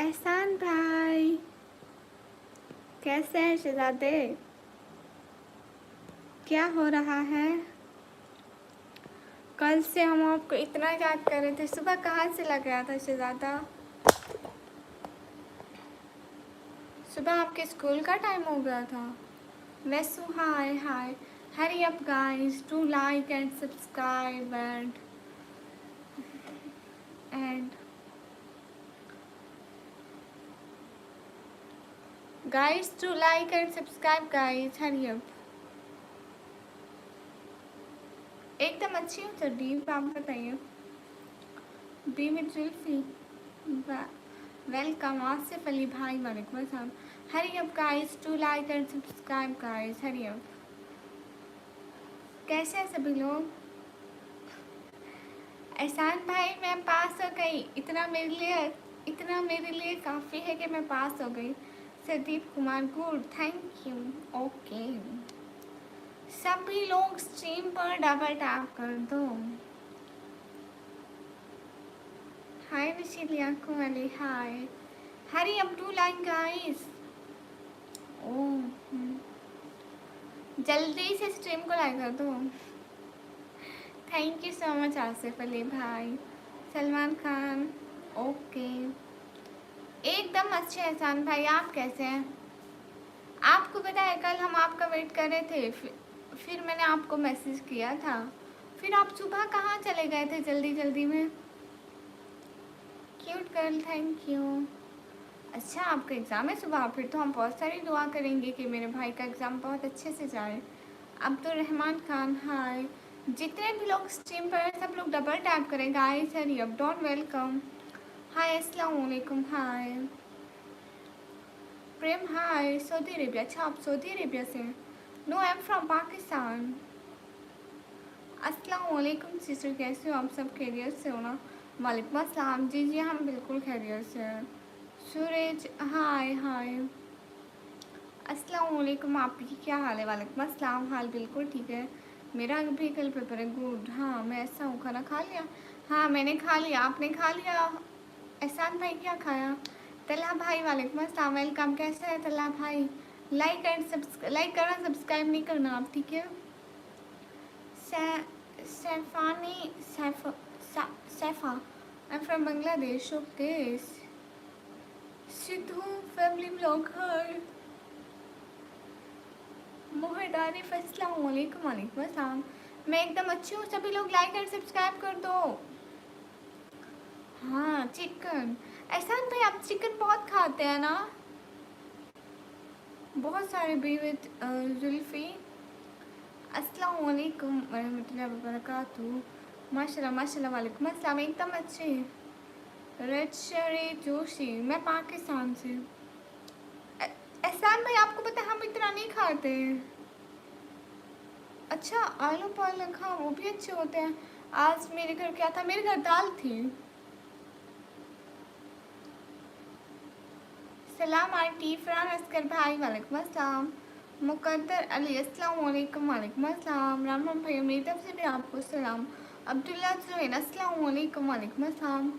एहसान भाई, कैसे हैं शहजादे? क्या हो रहा है? कल से हम आपको इतना याद कर रहे थे, सुबह कहाँ से लग गया था शहजादा? सुबह आपके स्कूल का टाइम हो गया था। वैसु hi hi, hurry up guys, do like and subscribe and guys, do like and subscribe guys, hurry up. एकदम अच्छी हूँ तो डीप, आप बताइए। Be with Zulfi, welcome Asif Ali भाई, वालेकुम अस्सलाम। Hurry up guys, to like and subscribe guys, hurry up. कैसे हैं सभी लोग? एहसान भाई, मैं पास हो गई, इतना मेरे लिए काफ़ी है कि मैं पास हो गई। Sandeep Kumar, good, thank you. Okay, सभी लोग स्ट्रीम पर डबल टैप कर दो। हाय नशीली आंखों वाली, hi. Hurry up, to like guys. Oh, जल्दी से स्ट्रीम को लाइक कर दो। Thank you so much Asif Ali भाई। सलमान खान, ओके, एकदम अच्छे एहसान भाई, आप कैसे हैं? आपको पता है कल हम आपका वेट कर रहे थे, फिर मैंने आपको मैसेज किया था, फिर आप सुबह कहाँ चले गए थे जल्दी जल्दी में? Cute girl, thank you. अच्छा, आपका एग्ज़ाम है सुबह, फिर तो हम बहुत सारी दुआ करेंगे कि मेरे भाई का एग्ज़ाम बहुत अच्छे से जाए। अब्दुल रहमान खान, हाय। जितने भी लोग स्ट्रीम पर हैं सब लोग डबल टैप करें guys, hurry up, don't welcome. Hi, अस्सलाम वालेकुम, हाय। प्रेम, हाय। सऊदी अरेबिया, अच्छा आप सऊदी अरेबिया से हैं? No, I am from Pakistan. अस्सलाम वालेकुम सिस्टर, कैसे हो आप? सब खैरियत से हो ना? वालेकुम अस्सलाम, जी जी हम बिल्कुल खैरियत से हैं। सूरज, हाय हाय। अस्सलाम वालेकुम, आपकी क्या हाल है? वालेकुम अस्सलाम, हाल बिल्कुल ठीक है। मेरा भी कल पेपर है, गुड। हाँ मैं ऐसा हूँ, खाना खा लिया? हाँ मैंने खा लिया, आपने खा लिया? एहसान भाई क्या खाया? तला भाई, वालेकुम अस्सलाम, वेलकम। कैसे है तला भाई? लाइक करना, सब्सक्राइब नहीं करना आप, ठीक है? Saifani, Saifa, I am from Bangladesh, okay. Sidhu family blog, hi. Mohar Arif, अस्सलाम वालेकुम, वालेकुम अस्सलाम। मैं एकदम अच्छी हूँ, सभी लोग लाइक और सब्सक्राइब कर दो। हाँ चिकन, एहसान भाई आप चिकन बहुत खाते हैं ना? बहुत सारे बी विद जुल्फी, अस्सलाम वालेकुम वरहमतुल्लाहि वबरकातुहू। माशाल्लाह माशाल्लाह, वालेकुम अस्सलाम, एकदम अच्छे। रेड शरी जोशी, मैं पाकिस्तान से। एहसान भाई आपको पता है हम इतना नहीं खाते हैं। अच्छा, आलू पालक, हाँ वो भी अच्छे होते हैं। आज मेरे घर क्या था? मेरे घर दाल थी। सलाम आंटी, फरहान अस्कर भाई, वालेकुम अस्सलाम। मुकद्दर अली, अस्सलाम वालेकुम, वालेकुम अस्सलाम। राम राम भाई, मेरी तरफ से भी आपको सलाम। अब्दुल्ला जुहैन, अस्सलाम वालेकुम, वालेकुम अस्सलाम।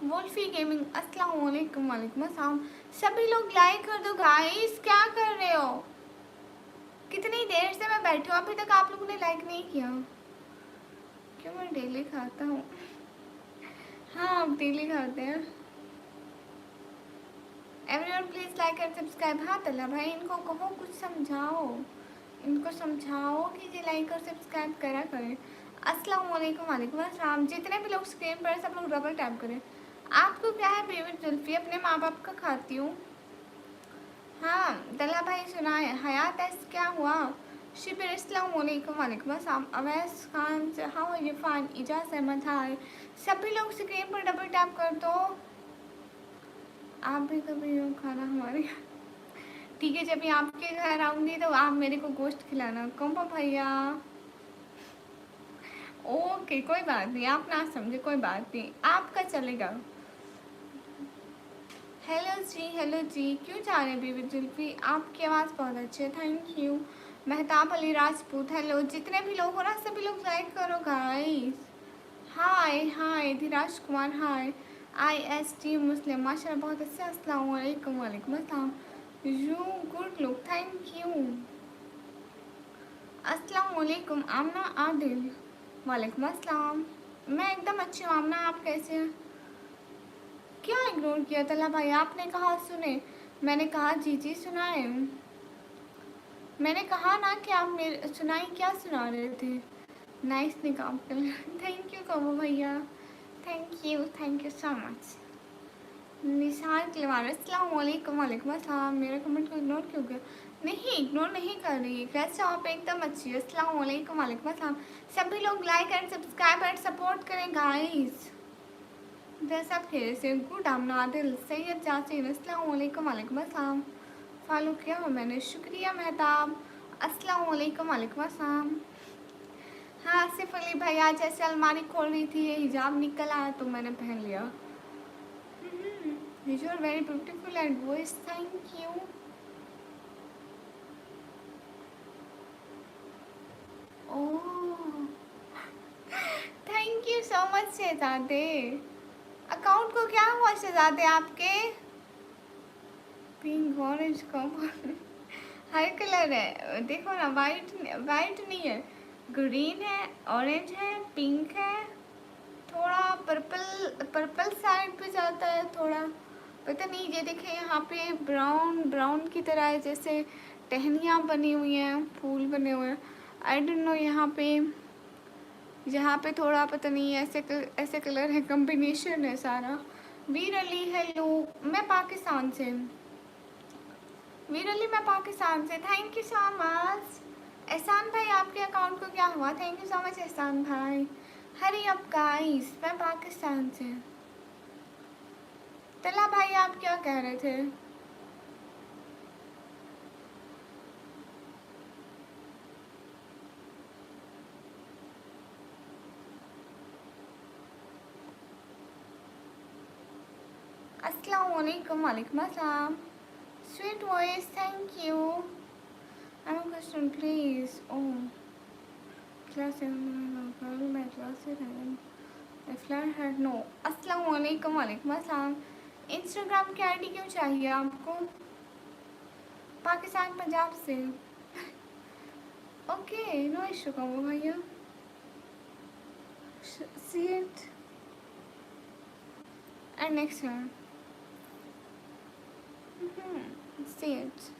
वुल्फी गेमिंग, अस्सलाम वालेकुम, वालेकुम अस्सलाम। सभी लोग लाइक कर दो गाइस, क्या कर रहे हो? कितनी देर से मैं बैठी हूँ, अभी तक आप लोगों ने लाइक नहीं किया क्यों? मैं डेली खाता हूँ। हाँ आप डेली खाते हैं। Everyone please like and subscribe. हाँ तला भाई, इनको कहो कुछ समझाओ, इनको समझाओ कि ये लाइक और सब्सक्राइब करा करें। अस्सलाम वालेकुम, वालेकुम अस्सलाम। जितने भी लोग स्क्रीन पर सब लोग डबल टैप करें। आपको क्या है फेवरेट जुल्फी? अपने माँ बाप का खाती हूँ। हाँ तला भाई सुनाए, हयात ऐस क्या हुआ? शिबिर, अस्सलाम वालेकुम, वालेकुम अस्सलाम। Awais Khan, how are you? Fine. Ijaz Ahmad, hi. सभी लोग स्क्रीन पर डबल टैप कर दो। आप भी कभी हो खाना हमारे, ठीक है? जब भी आपके घर आऊँगी तो आप मेरे को गोश्त खिलाना, कंपा भैया। ओके कोई बात नहीं, आप ना समझे, कोई बात नहीं, आपका चलेगा। हेलो जी, क्यों जा रहे हैं बीबी जुल्फी? आपकी आवाज़ बहुत अच्छी है, thank you. Mehtab Ali Rajput, hello. जितने भी लोग हो ना सभी लोग लाइक करो guys. Hi hi Dheeraj Kumar, hi. IST मुस्लिम माशाल्लाह बहुत अच्छा। अस्सलाम वालेकुम। वालेकुम अस्सलाम। You good look, thank you. अस्सलाम वालेकुम आमना आदिल। वालेकुम अस्सलाम। मैं एकदम अच्छी हूँ आमना, आप कैसे हैं? क्या इग्नोर किया तला भाई? आपने कहा सुने, मैंने कहा जी जी सुनाए। मैंने कहा ना कि आप मेरे सुनाई, क्या सुना रहे थे? नाइस निकाब कलर। थैंक यू कबू भैया, थैंक यू सो मच। निशान तलवार अस्सलाम वालेकुम। वालेकुम अस्सलाम। मेरे कमेंट को इग्नोर क्यों किया? नहीं इग्नोर नहीं कर रही, कैसे आप? एकदम अच्छी। अस्सलाम वालेकुम। वालेकुम अस्सलाम। सभी लोग like and subscribe and support करें गाइस। सब खेल से गुड आमना आदिल सैयद जासिन। अस्सलाम वालेकुम। वालेकुम अस्सलाम। फॉलो किया हो मैंने, शुक्रिया मेहताब। अस्सलाम वालेकुम। वालेकुम अस्सलाम। हाँ आसिफ अली भाई, आज ऐसे अलमारी खोल रही थी, ये हिजाब निकल आया तो मैंने पहन लिया। You are very beautiful and voice, thank you. Oh thank you so much शहजादे। अकाउंट को क्या हुआ शहजादे आपके? पिंक ऑरेंज कम हर कलर है, देखो ना, वाइट वाइट नहीं है, ग्रीन है, ऑरेंज है, पिंक है, थोड़ा पर्पल पर्पल साइड पे जाता है थोड़ा, पता नहीं। ये देखे यहाँ पे ब्राउन ब्राउन की तरह है, जैसे टहनियाँ बनी हुई हैं, फूल बने हुए हैं। आई डोंट नो, यहाँ पे थोड़ा पता नहीं, ऐसे कलर है, कॉम्बिनेशन है सारा। वीर अली हेलो, मैं पाकिस्तान से। वीर अली मैं पाकिस्तान से, थैंक यू सो मच। एहसान भाई आपके अकाउंट को क्या हुआ? थैंक यू सो मच एहसान भाई। हरी अप गाइस, मैं पाकिस्तान से। तला भाई आप क्या कह रहे थे? अस्सलाम वालेकुम। वालेकुम अस्सलाम। Sweet voice, thank you. I am question please. Oh class मैं क्लास फ्लैट हेड नो। अस्सलाम वालेकुम। वालेकुम अस्सलाम। इंस्टाग्राम की आईडी क्यों चाहिए आपको? पाकिस्तान पंजाब से। ओके नो इशू का वो भैया। See it and next one. See it.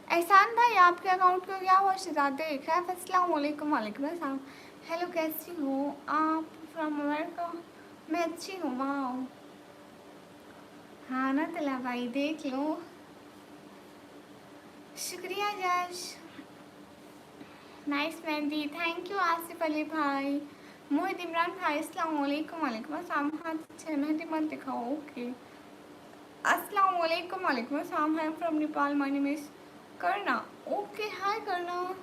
एहसान भाई आपके अकाउंट को क्या हुआ शहजादे? खैर अस्सलाम वालेकुम। वालेकुम अस्सलाम। हेलो कैसी हो आप? From America. मैं अच्छी हूँ। वाओ हाँ ना तला भाई, देख लो। शुक्रिया जश। Nice mehndi, thank you Asif Ali भाई। मोहित इमरान भाई अस्सलाम वालेकुम। वालेकुम अस्सलाम। हाँ अच्छा मेहंदी मत दिखाओ, ओके। अस्सलाम वालेकुम। वालेकुम अस्सलाम। I am from Nepal, my name is करना। ओके हाय करना।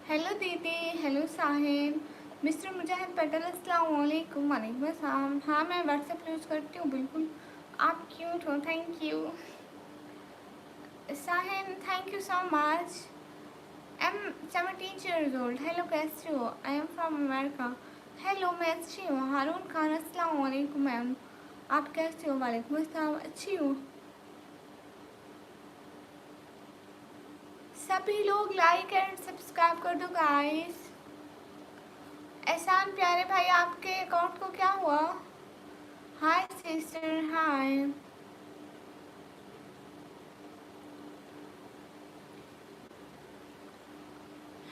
हेलो दीदी, हेलो साहिल। मिस्टर मुजाहिद पटेल अस्सलाम वालेकुम। वालेकुम अस्सलाम। हाँ मैं व्हाट्सएप यूज़ करती हूँ बिल्कुल। आप क्यूट हो, thank you Sahil, thank you so much. Am 17 years old। Hello कैसे हो? I am from America. Hello मैं अच्छी हूँ। हारून खान अस्सलाम वालेकुम मैम, आप कैसे हो? वालेकुम अस्सलाम, अच्छी हूँ। सभी लोग लाइक एंड सब्सक्राइब कर दो गाइस। एहसान प्यारे भाई आपके अकाउंट को क्या हुआ? हाय सिस्टर हाय।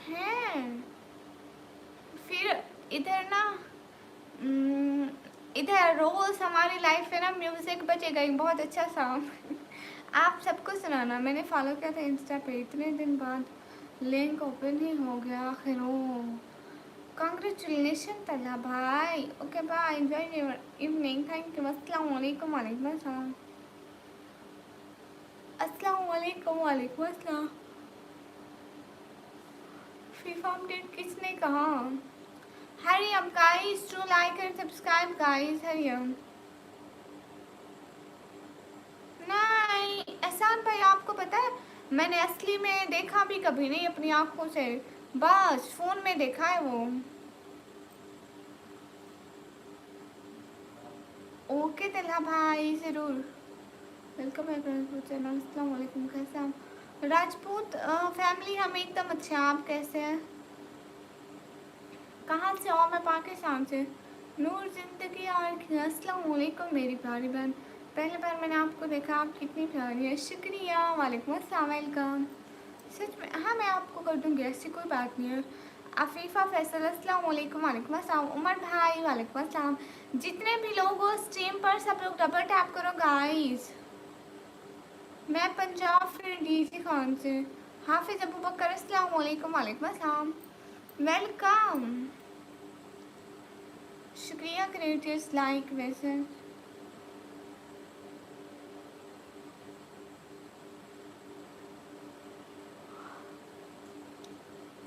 हैं फिर इधर ना, इधर रोज हमारी लाइफ है ना, म्यूजिक बजेगा एक बहुत अच्छा सॉन्ग। आप सबको सुनाना। मैंने फॉलो किया था इंस्टा पे, इतने दिन बाद लिंक ओपन ही हो गया आखिर। ओ कॉन्ग्रेचुलेशन तला भाई। Okay bye, enjoy your evening, thank you. अस्सलाम वालेकुम। वालेकुम अस्सलाम। अस्सलाम वालेकुम। वालेकुम अस्सलाम। फीफा अपडेट किसने कहा? Hurry up guys to like and subscribe guys, hurry up. नहीं एहसान भाई आपको पता है, मैंने असली में देखा भी कभी नहीं अपनी आँखों से। बस फोन में देखा है वो। ओके तलहा भाई ज़रूर। वेलकम है चैनल। अस्सलाम वालेकुम, कैसे हैं आप? राजपूत फैमिली हम एकदम अच्छे हैं, आप कैसे हैं? कहाँ से हो? मैं पाकिस्तान से। नूर जिंदगी और अस्सलाम वालेकुम मेरी प्यारी बहन। पहले बार मैंने आपको देखा, आप कितनी प्यारी है। शुक्रिया। वालेकुम अस्सलाम, वेलकम। सच में हाँ, मैं आपको कर दूँगी, ऐसी कोई बात नहीं है। अफीफ़ा फैसल अस्सलाम वालेकुम। वालेकुम अस्सलाम। उमर भाई वालेकुम अस्सलाम। जितने भी लोग हो स्ट्रीम पर सब लोग डबल टैप करो गाइस। मैं पंजाब फिर डीजी खान से। हाफिज़ अबू बकर अस्सलाम वालेकुम। वालेकुम अस्सलाम, वेलकम। शुक्रिया क्रिएटर्स लाइक वैसे।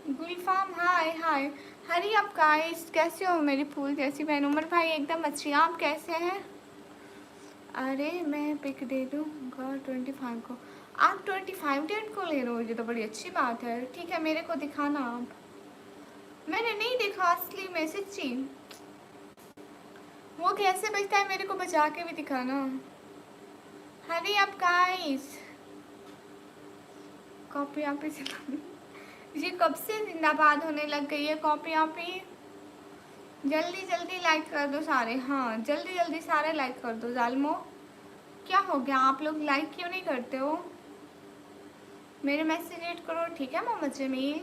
गुलफाम हाय हाय। हरी अप गाइस, कैसे हो मेरी फूल जैसी बहन? उमर भाई एकदम अच्छी, आप कैसे हैं? अरे मैं पिक दे दूँगा 25 को। आप 25 डेट को ले रहे हो, ये तो बड़ी अच्छी बात है। ठीक है, मेरे को दिखाना आप। मैंने नहीं देखा असली में, सच्ची। वो कैसे बचता है, मेरे को बचा के भी दिखाना। हरी अप गाइस। कॉपी आप ये कब से जिंदाबाद होने लग गई है कॉपी आप ही। जल्दी जल्दी लाइक कर दो सारे, हाँ जल्दी जल्दी सारे लाइक कर दो। जालमो क्या हो गया, आप लोग लाइक क्यों नहीं करते हो? मेरे मैसेज रीड करो, ठीक है मोहम्मद जमील।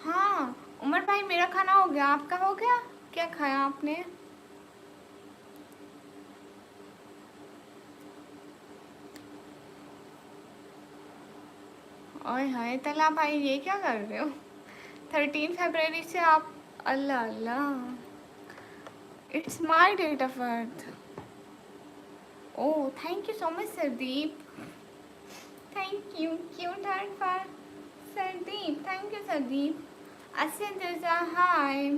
हाँ उमर भाई, मेरा खाना हो गया, आपका हो गया? क्या खाया आपने? ओए हाय तला भाई, ये क्या कर रहे हो? 13 फरवरी से आप? अल्लाह अल्लाह, it's my date of birth. Oh thank you so much Sardeep, thank you. क्यों third for Sardeep, thank you Sardeep. Asad Raza hi.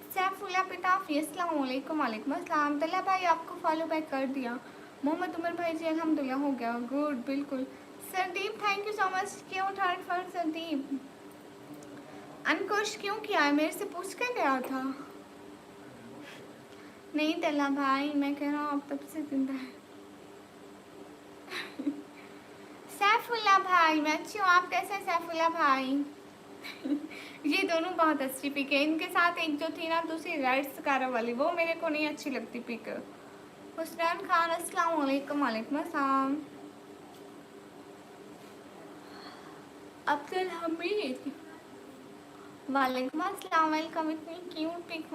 Saifullah पिताफी अस्सलाम वालेकुम। वालेकुम अस्सलाम। तला भाई आपको फॉलो बैक कर दिया। मोहम्मद उमर भाई जी अल्हम्दुलिल्लाह हो गया, गुड बिल्कुल। Sardeep thank you so much. क्यों थर्ड फॉर सरदीप? अनकुश क्यों किया है, मेरे से पूछ कर गया था? नहीं तला भाई, मैं कह रहा हूँ आप तब से जिंदा है। सैफुल्ला भाई मैं अच्छी हूँ, आप कैसे हैं सैफुल्ला भाई? ये दोनों बहुत अच्छी पिक है। इनके साथ एक जो थी ना दूसरी रेड स्कारा वाली, वो मेरे को नहीं अच्छी लगती पिक। हुसैन खान अस्सलाम वालेकुम। वालेकुम अस्सलाम। अब्दुल हमीद वालेकुम अस्सलाम, वेलकम। इतनी क्यूट पिक।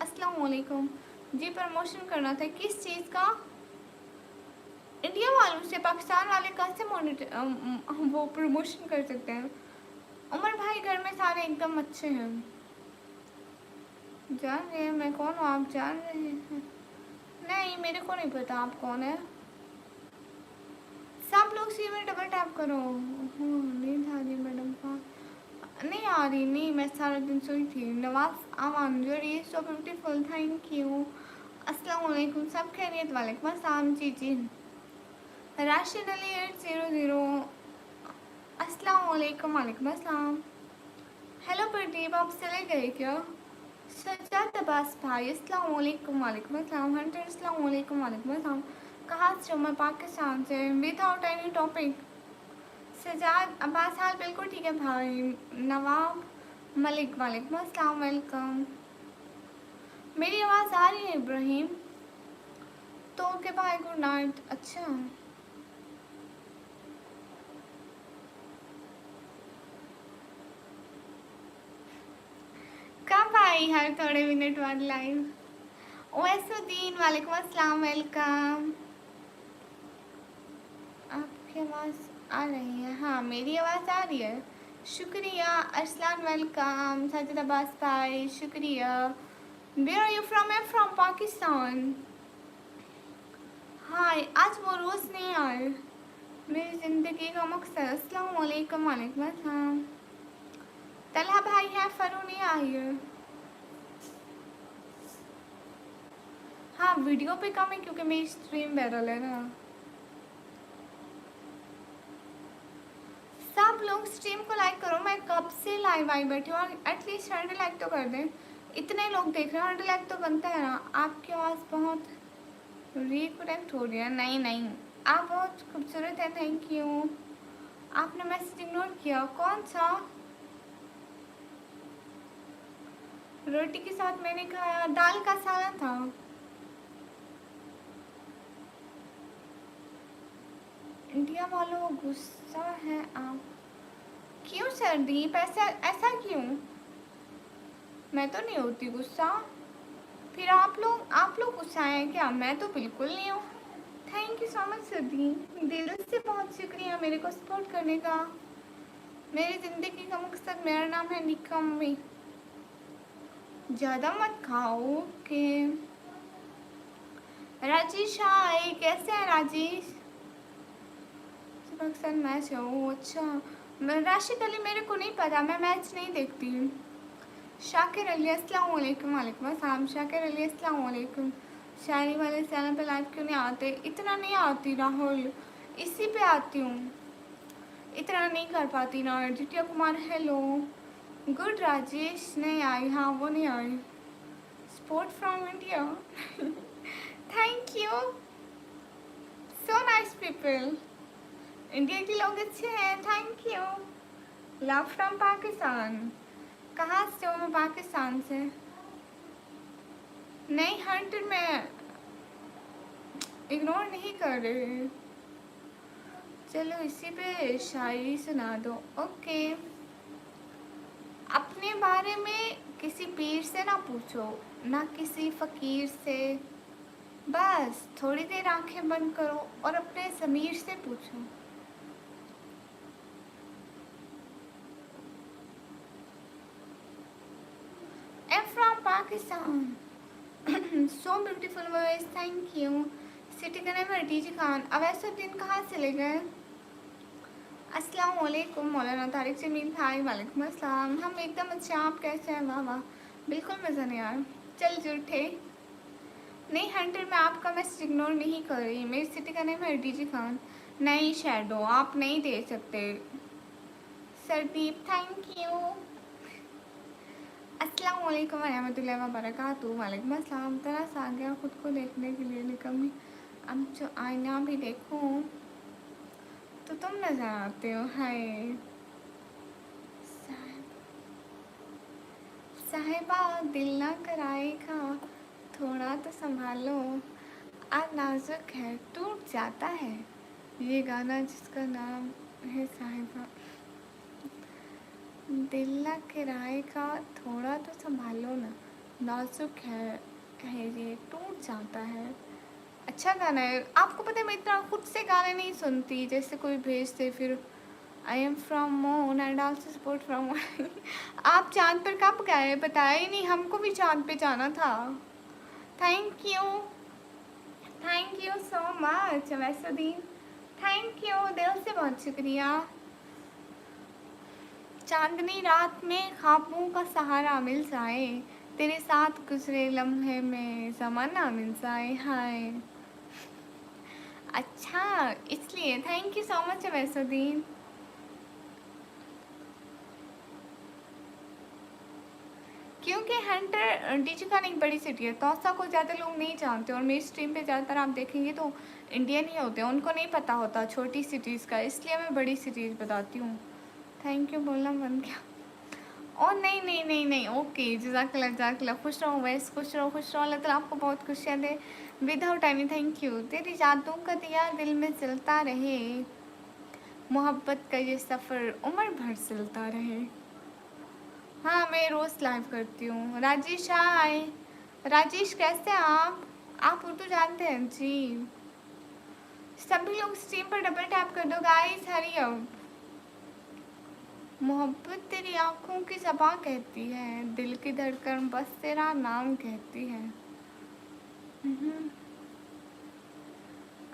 अस्सलाम वालेकुम जी। प्रमोशन करना था किस चीज़ का? इंडिया वालों से पाकिस्तान वाले कैसे वो प्रमोशन कर सकते हैं? उमर भाई घर में सारे एकदम अच्छे हैं। जान रहे हैं मैं कौन हूँ, आप जान रहे हैं? नहीं मेरे को नहीं पता आप कौन है। सब लोग सी में डबल टैप करो। नींद आ रही मैडम का? नहीं आ रही, नहीं मैं सारा दिन सोई थी। नवाज आवान जरी सो ब्यूटीफुल, थैंक यू। अस्सलाम वालेकुम, सब खैरियत? वालेकुम अस्सलाम जी जी। राशिद अली 800, अस्सलाम वालेकुम। वालेकुम अस्सलाम। हेलो प्रदीप, आप चले गए क्या? सजाद अब्बास भाई अस्सलाम वालेकुम। वालेकुम अस्सलाम। हंटर अस्सलाम वालेकुम। वालेकुम अस्सलाम। कहाँ से हो? मैं पाकिस्तान से। Without any topic. Sajjad Abbas हाल बिल्कुल ठीक है भाई। नवाब मलिक वालेकुम अस्सलाम, वेलकम। मेरी आवाज़ आ रही है इब्राहिम? तो ओके भाई, गुड नाइट। अच्छा कब आई हर थोड़े मिनट बाद लाइव? ओएसुद्दीन वालेकुम अस्सलाम, वेलकम। आपकी आवाज़ आ रही है? हाँ मेरी आवाज़ आ रही है। शुक्रिया अरसलान, वेलकम। साजिद अब्बास भाई शुक्रिया। Where are you from? I from Pakistan. Hi, आज वो रोज़ नहीं आए। मेरी ज़िंदगी का मकसद। अस्सलाम वालेकुम। वालेकुम अस्सलाम। तलहा भाई है, फरू नहीं आई है। हाँ वीडियो पे कम है क्योंकि मेरी स्ट्रीम वायरल है ना। सब लोग लोग स्ट्रीम को लाइक करो, मैं कब से लाइव आई बैठी हूँ, और एटलीस्ट 100 लाइक तो कर दें। इतने लोग देख रहे हैं, 100 लाइक तो बनता है ना। आपकी आवाज़ बहुत रिकनेक्ट हो रही है। नहीं नहीं, आप बहुत खूबसूरत हैं, थैंक यू। आपने मैसेज इग्नोर किया, कौन सा? रोटी के साथ मैंने खाया दाल का सालन था। इंडिया वालों गुस्सा है आप, क्यों सर्दी पैसा ऐसा क्यों? मैं तो नहीं होती गुस्सा। फिर आप लोग गुस्सा हैं क्या? मैं तो बिल्कुल नहीं हूँ। थैंक यू सो मच सर्दी, दिल से बहुत शुक्रिया मेरे को सपोर्ट करने का। मेरी ज़िंदगी का मकसद, मेरा नाम है निका मम्मी। ज़्यादा मत खाओ के। राजेश हाय, कैसे हैं राजेश? अक्सर मैच है वो, अच्छा। राशिद अली मेरे को नहीं पता, मैं मैच नहीं देखती। शाकिर अली अस्सलाम वालेकुम। वालेकुम अस्सलाम। शाकिर अली अस्सलाम वालेकुम। शायरी वाले चैनल पे लाइव क्यों नहीं आते? इतना नहीं आती राहुल, इसी पे आती हूँ, इतना नहीं कर पाती ना। जितिया कुमार हेलो। गुड राजेश नहीं आई, हाँ वो नहीं आई। Support from India thank you so nice people. India के लोग अच्छे हैं, thank you. Love from Pakistan. कहाँ से हो? मैं पाकिस्तान से। नहीं हंटर में इग्नोर नहीं कर रहे। चलो इसी पे शायरी सुना दो। ओके, अपने बारे में किसी पीर से ना पूछो, ना किसी फ़कीर से। बस थोड़ी देर आंखें बंद करो और अपने ज़मीर से पूछो। I'm from Pakistan. So beautiful voice, thank you. City का नाम है डीजी खान। अवैसुद्दीन कहाँ चले गए? अस्सलाम वालेकुम मौलाना तारिक जमील भाई। वालेकुम अस्सलाम। हम एकदम अच्छे, आप कैसे हैं? वाह वाह, बिल्कुल मज़ा नहीं आया। चल झूठे नहीं हंटर, मैं आपका मैसेज इग्नोर नहीं कर रही। मेरी सिटी का नाम है डीजी खान। नहीं शैडो आप नहीं दे सकते। Sardeep thank you. अस्सलाम वालेकुम रहमतुल्लाहि व बरकातुहू। वालेकुम अस्सलाम। तरस आ गया खुद को देखने के लिए, निकम्मी। अब जो आईना भी देखो तो तुम नजर आते हो। हाय साहिबा, दिल ना कराएगा, थोड़ा तो संभालो। आज नाजुक है टूट जाता है, ये गाना जिसका नाम है साहिबा। दिल ना कराएगा, थोड़ा तो संभालो ना, नाजुक है ये टूट जाता है। अच्छा गाना है। आपको पता है मैं इतना खुद से गाने नहीं सुनती, जैसे कोई भेजते फिर आई am from moon and also support from आप चांद पर कब गए? बताया ही नहीं, हमको भी चांद पे जाना था। Thank you so much Waisuddin, thank you दिल से, बहुत शुक्रिया। चांदनी रात में ख्वाबों का सहारा मिल जाए, तेरे साथ गुजरे लम्हे में ज़माना मिल जाए। हाय अच्छा, इसलिए थैंक यू सो मच वैसुद्दीन। क्योंकि हंटर डिजिकन एक बड़ी सिटी है, तौसा को ज़्यादा लोग नहीं जानते, और मेरी स्ट्रीम पे ज़्यादातर आप देखेंगे तो इंडियन ही होते हैं, उनको नहीं पता होता छोटी सिटीज़ का, इसलिए मैं बड़ी सिटीज़ बताती हूँ। थैंक यू बोलना बंद किया। और नहीं नहीं नहीं नहीं, ओके जज़ाकल्लाह जज़ाकल्लाह। खुश रहो वैस, खुश रहो खुश रहो, अल्लाह ताला आपको बहुत खुशियाँ दे। Without any thank you. तेरी यादों का दिया दिल में जलता रहे, मोहब्बत का ये सफ़र उम्र भर चलता रहे। हाँ मैं रोज़ लाइव करती हूँ। राजेश हाय। राजेश कैसे हैं आप उर्दू जानते हैं जी? सभी लोग स्ट्रीम पर डबल टैप कर दो गाइस, हरी अप। मोहब्बत तेरी आँखों की ज़बां कहती है, दिल की धड़कन बस तेरा नाम कहती है।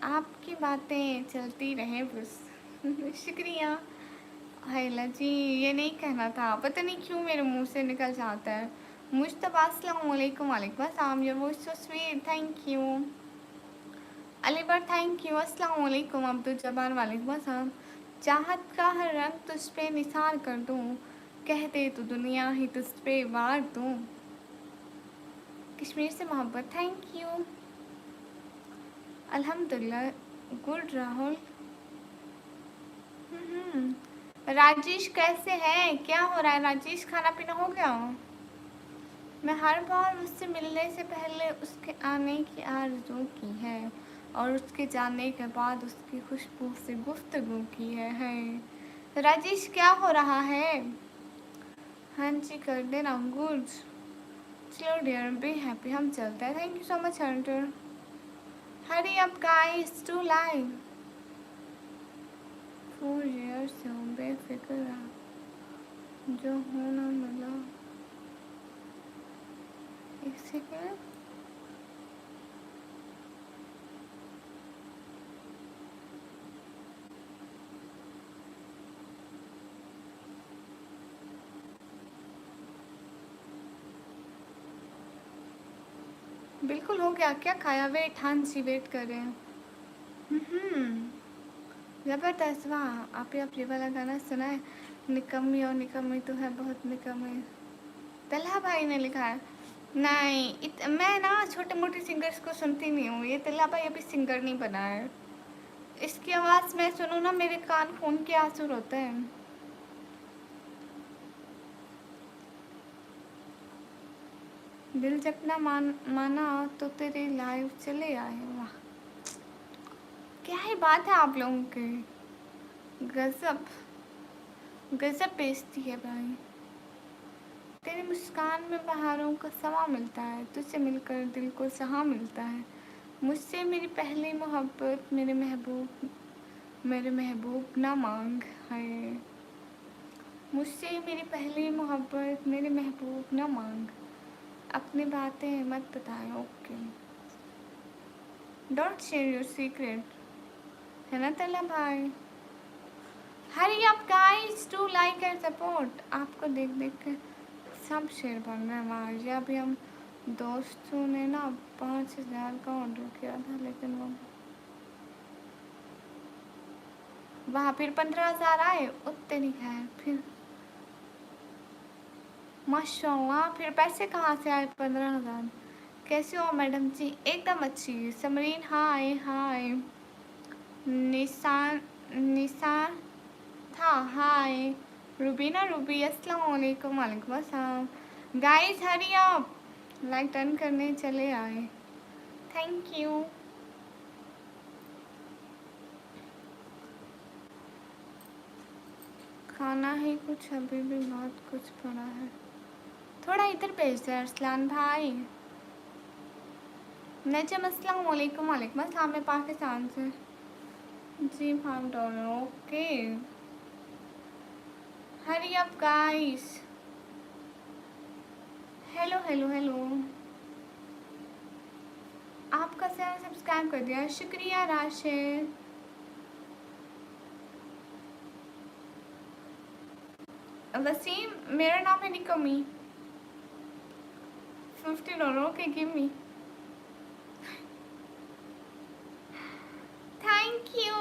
आपकी बातें चलती रहे बस शुक्रिया। हायला जी, ये नहीं कहना था, पता नहीं क्यों मेरे मुंह से निकल जाता है। मुश्तबा अस्सलाम वालेकुम। वालेकुम अस्सलाम। Your voice so sweet, thank you. Alibar thank you. अस्सलाम वालेकुम। अब्दुल जब्बार वालेकुम अस्सलाम। चाहत का हर रंग तुझ पे निसार कर दूं, कहते तो दुनिया ही तुझ पे वार दूं। कश्मीर से मोहब्बत, थैंक यू। अल्हम्दुलिल्लाह, गुड राहुल। राजेश कैसे हैं? क्या हो रहा है राजेश, खाना पीना हो गया? मैं हर बार उससे मिलने से पहले उसके आने की आरज़ू की है और उसके जाने के बाद उसकी खुशबू से गुफ्तगू की है। राजेश क्या हो रहा है? हाँ जी कर देना, गुड। चलो डियर, बी हैप्पी, हम चलते हैं। Thank you so much hunter. Hurry up guys to live 4 years से हूँ बेफिक्र रहा, जो होना मिला। एक सेकेंड, बिल्कुल हो गया। क्या खाया? वेट, हाँ जी वेट कर रहे हैं। ज़बरदस्त, वाह। आप ये वाला गाना सुना है? निकम्मी और निकम्मी तो है बहुत निकम्मी। तल्हा भाई ने लिखा है। नहीं मैं ना छोटे मोटे सिंगर्स को सुनती नहीं हूँ। ये तल्हा भाई अभी सिंगर नहीं बना है। इसकी आवाज़ मैं सुनूँ ना, मेरे कान खून के आंसू होते हैं। दिल जब ना माना तो तेरे लाइव चले आए। वाह, क्या ही बात है आप लोगों की। गजब गजब बेइज्जती है भाई। तेरी मुस्कान में बहारों का समा मिलता है, तुझसे मिलकर दिल को सहा मिलता है। मुझसे मेरी पहली मोहब्बत मेरे महबूब ना मांग है। मुझसे मेरी पहली मोहब्बत मेरे महबूब ना मांग, अपनी बातें मत बताए, okay. Don't share your secret, है ना तला भाई? Hurry up guys to like and support. आपको देख देख के सब शेयर बन रहे हैं वहाँ। ये अभी हम दोस्तों ने ना 5,000 का ऑर्डर किया था, लेकिन वो वहाँ फिर 15,000 आए, उतने नहीं खाए। फिर माशाल्लाह, फिर पैसे कहाँ से आए 15,000? कैसे हो मैडम जी? एकदम अच्छी। समरीन हाय हाय। निशान निशान था हाय। रुबीना रूबी अस्सलाम वालेकुम। वालेकुम अस्सलाम। गाइस हरी आप, लाइक टर्न करने चले आए, थैंक यू। खाना ही कुछ, अभी भी बहुत कुछ पड़ा है। थोड़ा इधर भेज दे अरसलान भाई। नजम अस्सलाम वालेकुम। वालेकुम अस्सलाम। मैं पाकिस्तान से। जी $5, okay. Hurry up guys. Hello hello hello. आपका चैनल सब्सक्राइब कर दिया, शुक्रिया राशिद। वसीम, मेरा नाम है निकमी। $50, okay give me. Thank you.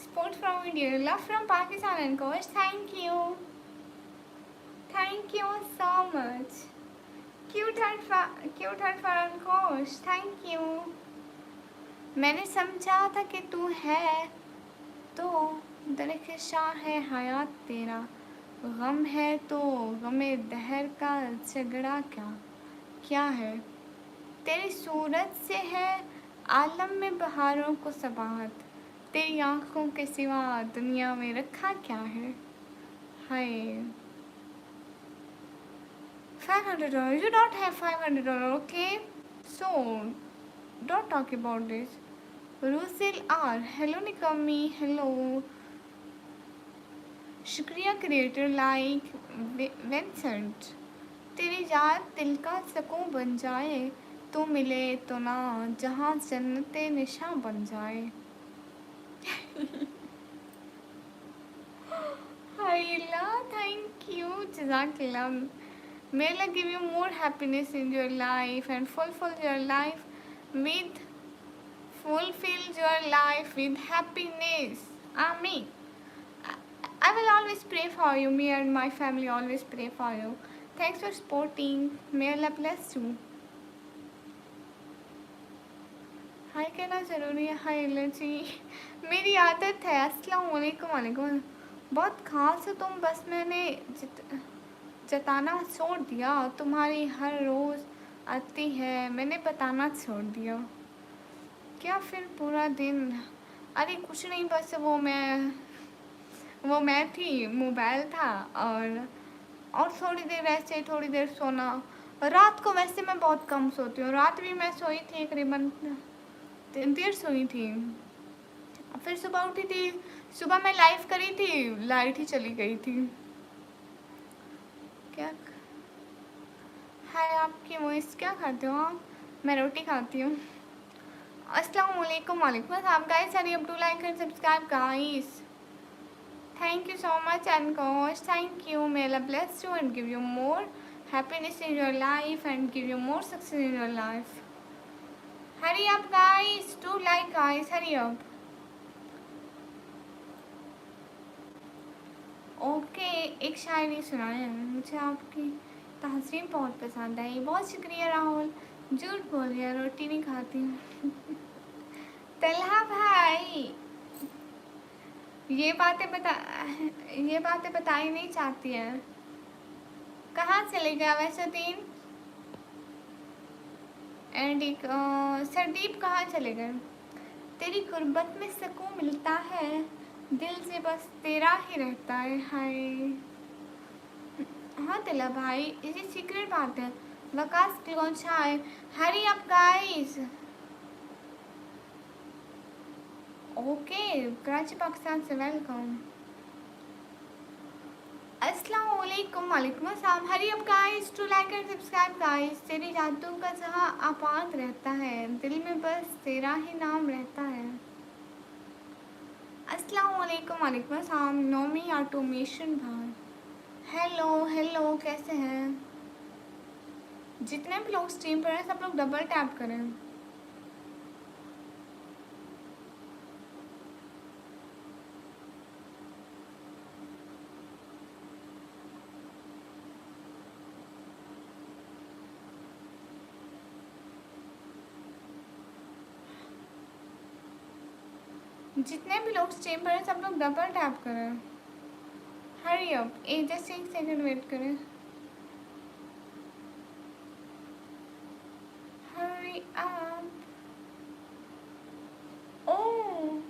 Support from India, love from Pakistan and coach. Thank you. Thank you so much. Cute heart for coach. Thank you. मैंने समझा था कि तू है तो दरख्शा है हयात तेरा, गम है तो गमे दहर का झगड़ा क्या क्या है। तेरी सूरत से है आलम में बहारों को सबाहत, तेरी आँखों के सिवा दुनिया में रखा क्या है। हाय, $500, you don't have $500, okay, so don't talk about this. Rusil R, hello निकम्मी, hello। शुक्रिया क्रिएटर लाइक विंसेंट। तेरी याद दिल का सुकून बन जाए, तो मिले तो ना जहाँ जन्नते निशा बन जाए। हाइला, थैंक यू, जज़ाकल्लाह। May Allah give you more happiness in your life and fulfill your life with happiness. Amen. I will always pray for you. Me and my family always pray for you. Thanks for supporting. May Allah bless you. हाय कहना ज़रूरी है। हाय allergy मेरी आदत है। अस्सलाम वालेकुम। वालेकुम। बहुत ख़ास हो तुम, बस मैंने जताना छोड़ दिया। तुम्हारी हर रोज़ आती है, मैंने बताना छोड़ दिया। क्या फिर पूरा दिन? अरे कुछ नहीं, बस वो मैं थी, मोबाइल था और थोड़ी देर ऐसे, थोड़ी देर सोना। रात को वैसे मैं बहुत कम सोती हूँ। रात भी मैं सोई थी करीबन देर सोई थी। फिर सुबह उठी थी। सुबह मैं लाइव करी थी, लाइट ही चली गई थी। क्या हाय आपकी वॉइस? क्या खाते हो आप? मैं रोटी खाती हूँ। अस्सलाम वालेकुम। वालेकुम अस्सलाम guys. Hurry up, do like and subscribe guys. Thank you so much and gosh, thank you. May Allah bless you and give you more happiness in your life and give you more success in your life. Hurry up guys, do like guys, hurry up. Okay एक शायरी सुनाए। मुझे आपकी तहसीन बहुत पसंद आई। बहुत शुक्रिया राहुल। झूठ बोल गया, रोटी नहीं खाती हूँ। तलहा भाई ये बातें बताई नहीं चाहती है। कहाँ चले गया वैसे दिन? एंड एक सरदीप कहाँ चले गए? तेरी गुर्बत में सुकून मिलता है, दिल से बस तेरा ही रहता है। हाय हाँ तिला भाई, ये सीक्रेट बात है। वकास कौन सा है? Hurry up guys. Okay Karachi Pakistan से वेलकम। अस्सलाम वालेकुम। वालेकुम अस्सलाम। Hurry up guys, to like and subscribe guys. तेरी यादों का जहाँ आपात रहता है, दिल में बस तेरा ही नाम रहता है। अस्सलाम वालेकुम। वालेकुम अस्सलाम। नोमी ऑटोमेशन भाई हेलो हेलो, कैसे हैं? जितने भी लोग स्ट्रीम पर हैं सब लोग डबल टैप करें। जितने भी लोग स्ट्रीम पर हैं सब लोग डबल टैप करें। हरी अप, जस्ट एक सेकंड वेट करें। Hurry up. Oh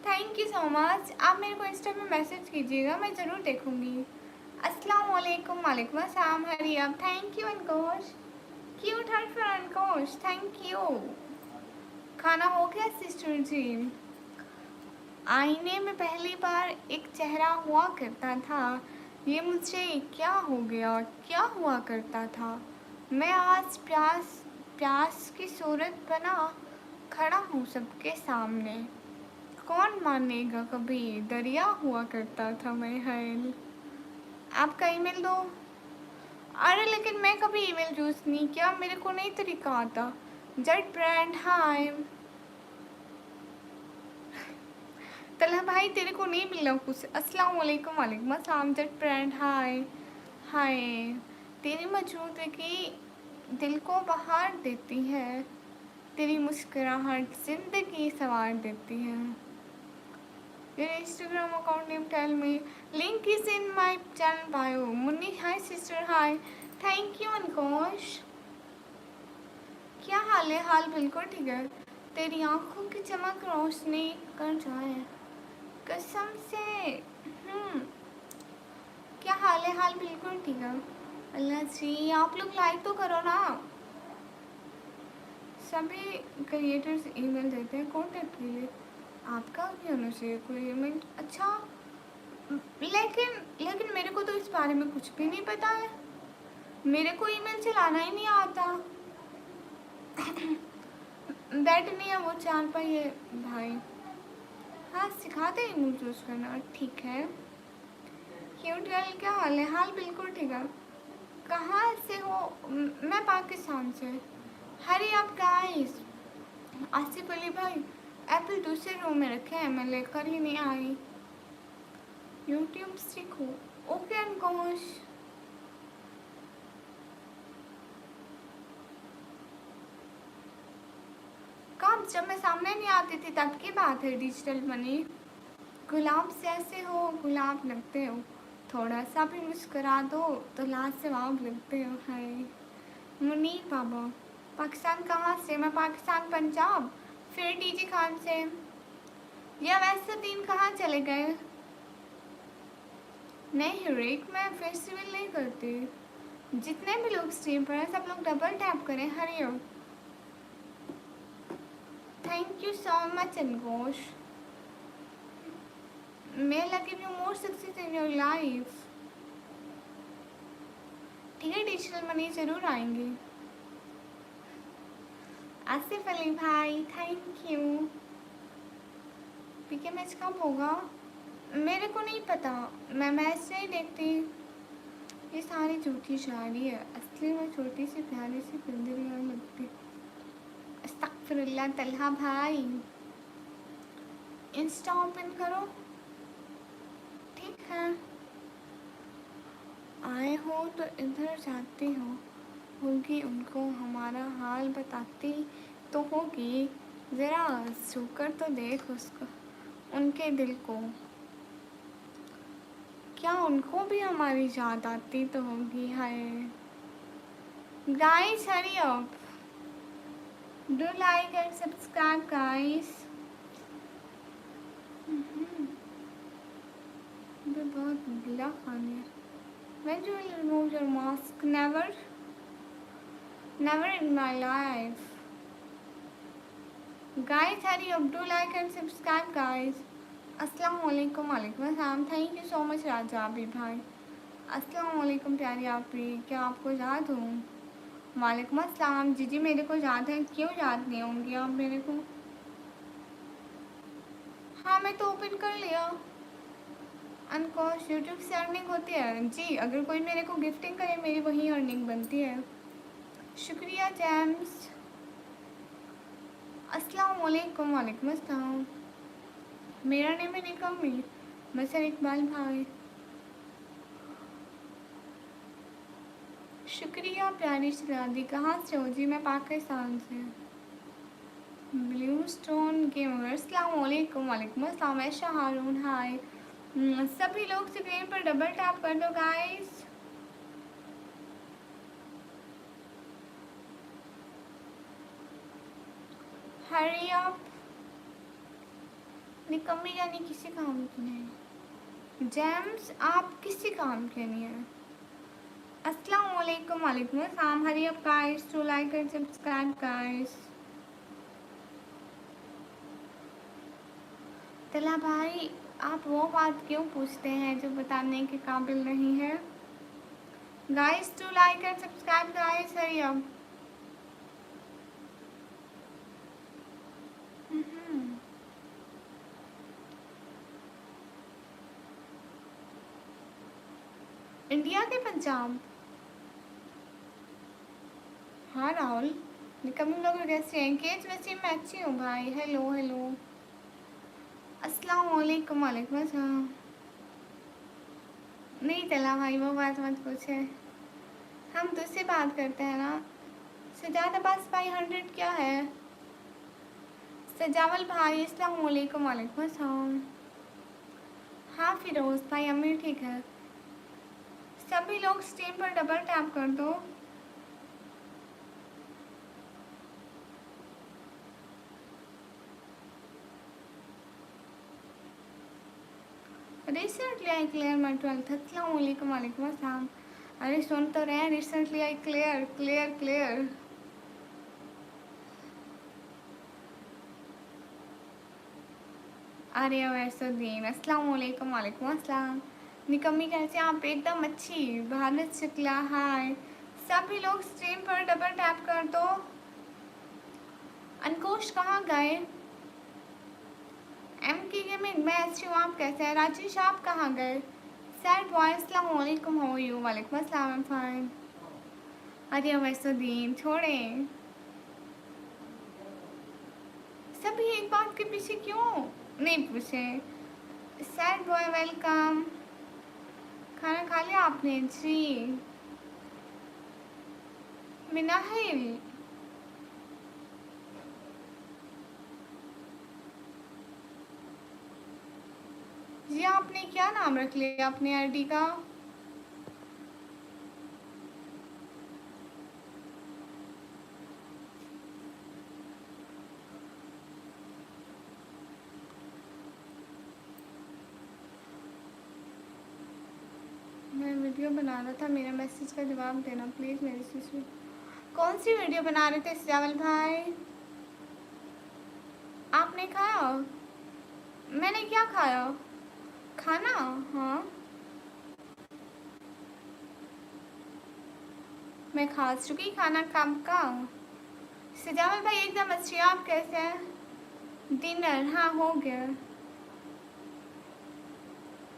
thank you so much. आप मेरे को इंस्टा पे मैसेज कीजिएगा, मैं ज़रूर देखूंगी। अस्सलाम वालेकुम। वालेकुम अस्सलाम। Hurry up, thank you Ankosh. Cute heart for Ankosh, thank you. खाना हो गया सिस्टर जी? आईने में पहली बार एक चेहरा हुआ करता था, ये मुझे क्या हो गया, क्या हुआ करता था। मैं आज प्यास की सूरत बना खड़ा हूँ सबके सामने। कौन मानेगा कभी दरिया हुआ करता था मैं। है आपका ईमेल दो। अरे लेकिन मैं कभी ईमेल यूज़ नहीं किया, मेरे को नहीं तरीका आता। जेट ब्रांड हाय। तलहा भाई तेरे को नहीं मिला कुछ? अस्सलाम वालेकुम। वालेकुम अस्सलाम। जेट ब्रांड हाय हाय। तेरी मौजूदगी दिल को बहार देती है, तेरी मुस्कुराहट जिंदगी संवार देती है। Your Instagram account name, tell me. Link is in my channel bio. Munni hi sister hi, thank you Ankosh. क्या हाल है? हाल बिल्कुल ठीक है। तेरी आंखों की चमक रोशनी कर जाए कसम से। क्या हाल है? हाल बिल्कुल ठीक है। अल्लाह जी आप लोग लाइक तो करो ना। सभी क्रिएटर्स ईमेल देते हैं कॉन्टेक्ट के लिए, आपका भी होना चाहिए कोई ईमेल। अच्छा लेकिन मेरे को तो इस बारे में कुछ भी नहीं पता है। मेरे को ईमेल चलाना ही नहीं आता। बैठ नहीं है वो चार पहिए भाई। हाँ सिखाते हैं ईमेल यूज़ करना, ठीक है। क्यूट गर्ल क्या हाल है? हाल बिल्कुल ठीक है। कहाँ से हो? मैं पाकिस्तान से। Hurry up guys. Asif Ali भाई एप्पल दूसरे रूम में रखे हैं, मैं लेकर ही नहीं आई। यूट्यूब सीखो। ओके अंकुश। कब? जब मैं सामने नहीं आती थी तब की बात है डिजिटल मनी। गुलाब से ऐसे हो, गुलाब लगते हो, थोड़ा सा भी मुस्कुरा दो तो लाजवाब लगते हो। हाय मुनीर बाबा। पाकिस्तान कहाँ से? मैं पाकिस्तान पंजाब, फिर डीजी खान से। या वैसे दिन कहाँ चले गए? नहीं रिक, मैं फेस्टिवल नहीं करती। जितने भी लोग स्ट्रीम पर हैं सब लोग डबल टैप करें। Hariom. Thank you so much Ankush. May Allah give you more success in your life। ठीक है डिजिटल मनी ज़रूर आएंगे। आसिफ अली भाई थैंक यू। पीके मैच कब होगा? मेरे को नहीं पता, मैं मैच नहीं देखती। ये सारी झूठी शायरी है, असली में छोटी सी प्यारी सी पिंजरी लगती। अस्तगफिरुल्लाह। तलहा भाई इंस्टा ओपन करो। ठीक है आए हो तो इधर जाती हो, होगी उनको हमारा हाल बताती तो होगी, ज़रा छूकर तो देख उसको, उनके दिल को, क्या उनको भी हमारी याद आती तो होगी। Hi guys hurry up, do like and subscribe guys. बहुत गिला खाने है। When you will remove your mask? Never, never in my life. Guys, hurry up, do like and subscribe, guys. अस्सलाम वालेकुम। वालेकुम अस्सलाम। थैंक यू सो मच राजा आबिर भाई। अस्सलाम वालेकुम प्यारी आपी, क्या आपको याद हूँ? वालेकुम अस्सलाम। जी मेरे को याद है, क्यों याद नहीं होंगी आप मेरे को? हाँ मैं तो ओपन कर लिया। अनकोश यूट्यूब से अर्निंग होती है जी, अगर कोई मेरे को गिफ्टिंग करे मेरी वही अर्निंग बनती है। शुक्रिया जेम्स। अस्सलाम वालेकुम। वालेकुम अस्सलाम। मेरा नेम है निकम्मी, मसर इकबाल भाई। शुक्रिया प्यारी शरादी। कहाँ से हो जी? मैं पाकिस्तान से। ब्लू स्टोन गेमर अस्सलाम वालेकुम। वालेकुम अस्सलाम। ऐशा हारून हाय। सभी लोग स्क्रीन पर डबल टैप कर दो गाइस। Hurry up. निकम्मी यानी किसी काम की नहीं। जेम्स आप किसी काम के नहीं है। अस्सलाम वालेकुम। वालेकुम अस्सलाम। Hurry up guys, to like and subscribe guys. Tala भाई आप वो बात क्यों पूछते हैं जो बताने के काबिल नहीं है? Guys to like and subscribe guys. Hurry up. India के पंजाब। हाँ राहुल निकम्मी लोग कैसे हैं? केज वैसे मैं अच्छी हूँ भाई। Hello hello. अस्सलाम वालेकुम। वालेकुम अस्सलाम। नहीं तला भाई वो बात मत पूछे, हम तुझसे बात करते हैं ना। सजाद अब्बास भाई 100 क्या है? सजावल भाई अस्सलाम वालेकुम। वालेकुम अस्सलाम। हाँ फिरोज भाई अमीर ठीक है। सभी लोग स्ट्रीम पर डबल टैप कर दो। Recently I clear my 12th। अस्सलाम वालेकुम। वालेकुम अस्सलाम। अरे सुन तो रहे हैं, recently I clear clear clear. अरे वैसुद्दीन अस्सलाम वालेकुम। वालेकुम अस्सलाम। निकम्मी कैसे आप? एकदम अच्छी। भारत शुक्ला हाय। सभी लोग स्ट्रीम पर डबल टैप कर दो। अनकोश कहाँ गए? एम की गेमिंग मैं अच्छी हूँ, आप कैसे हैं? राजेश आप कहाँ गए? सैड बॉय अस्सलाम वालेकुम। How are you? वालेकुम अस्सलाम। I am fine. अरे वैसुद्दीन छोड़ें। सभी एक बात के पीछे क्यों नहीं पूछे। Sad boy welcome. खाना खा लिया आपने? जी। मिनाहिल। जी आपने क्या नाम रख लिया अपनी आईडी का? मैं वीडियो बना रहा था, मेरा मैसेज का जवाब देना प्लीज़ मेरी सिस्टर। कौन सी वीडियो बना रहे थे सियावल भाई? आपने खाया? मैंने क्या खाया? खाना? हाँ मैं खा चुकी खाना काम का। सिजावल भाई एकदम अच्छी। आप कैसे हैं? डिनर हाँ हो गया।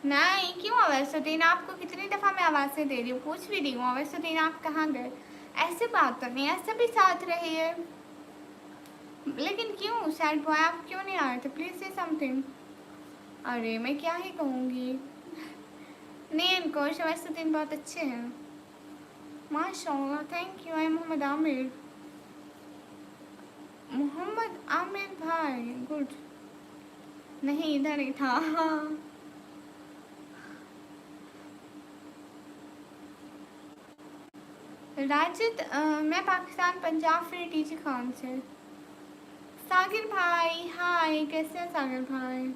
नहीं क्यों अवैसुद्दीन, आपको कितनी दफ़ा मैं आवाज़ें दे रही हूँ, पूछ भी रही हूँ अवैसुद्दीन आप कहाँ गए। ऐसे बात तो नहीं, ऐसे भी साथ रही है। लेकिन क्यों सैड बॉय आप क्यों नहीं आए थे? प्लीज़ से समथिंग। अरे मैं क्या ही कहूँगी। नहीं इनको अवैसुद्दीन बहुत अच्छे हैं माशाल्लाह। Thank you. आई मोहम्मद आमिर। मोहम्मद आमिर भाई गुड। नहीं इधर ही था। हाँ राजिद मैं पाकिस्तान पंजाब फ्री टीची खान से। सागिर भाई हाय, कैसे हैं सागिर भाई?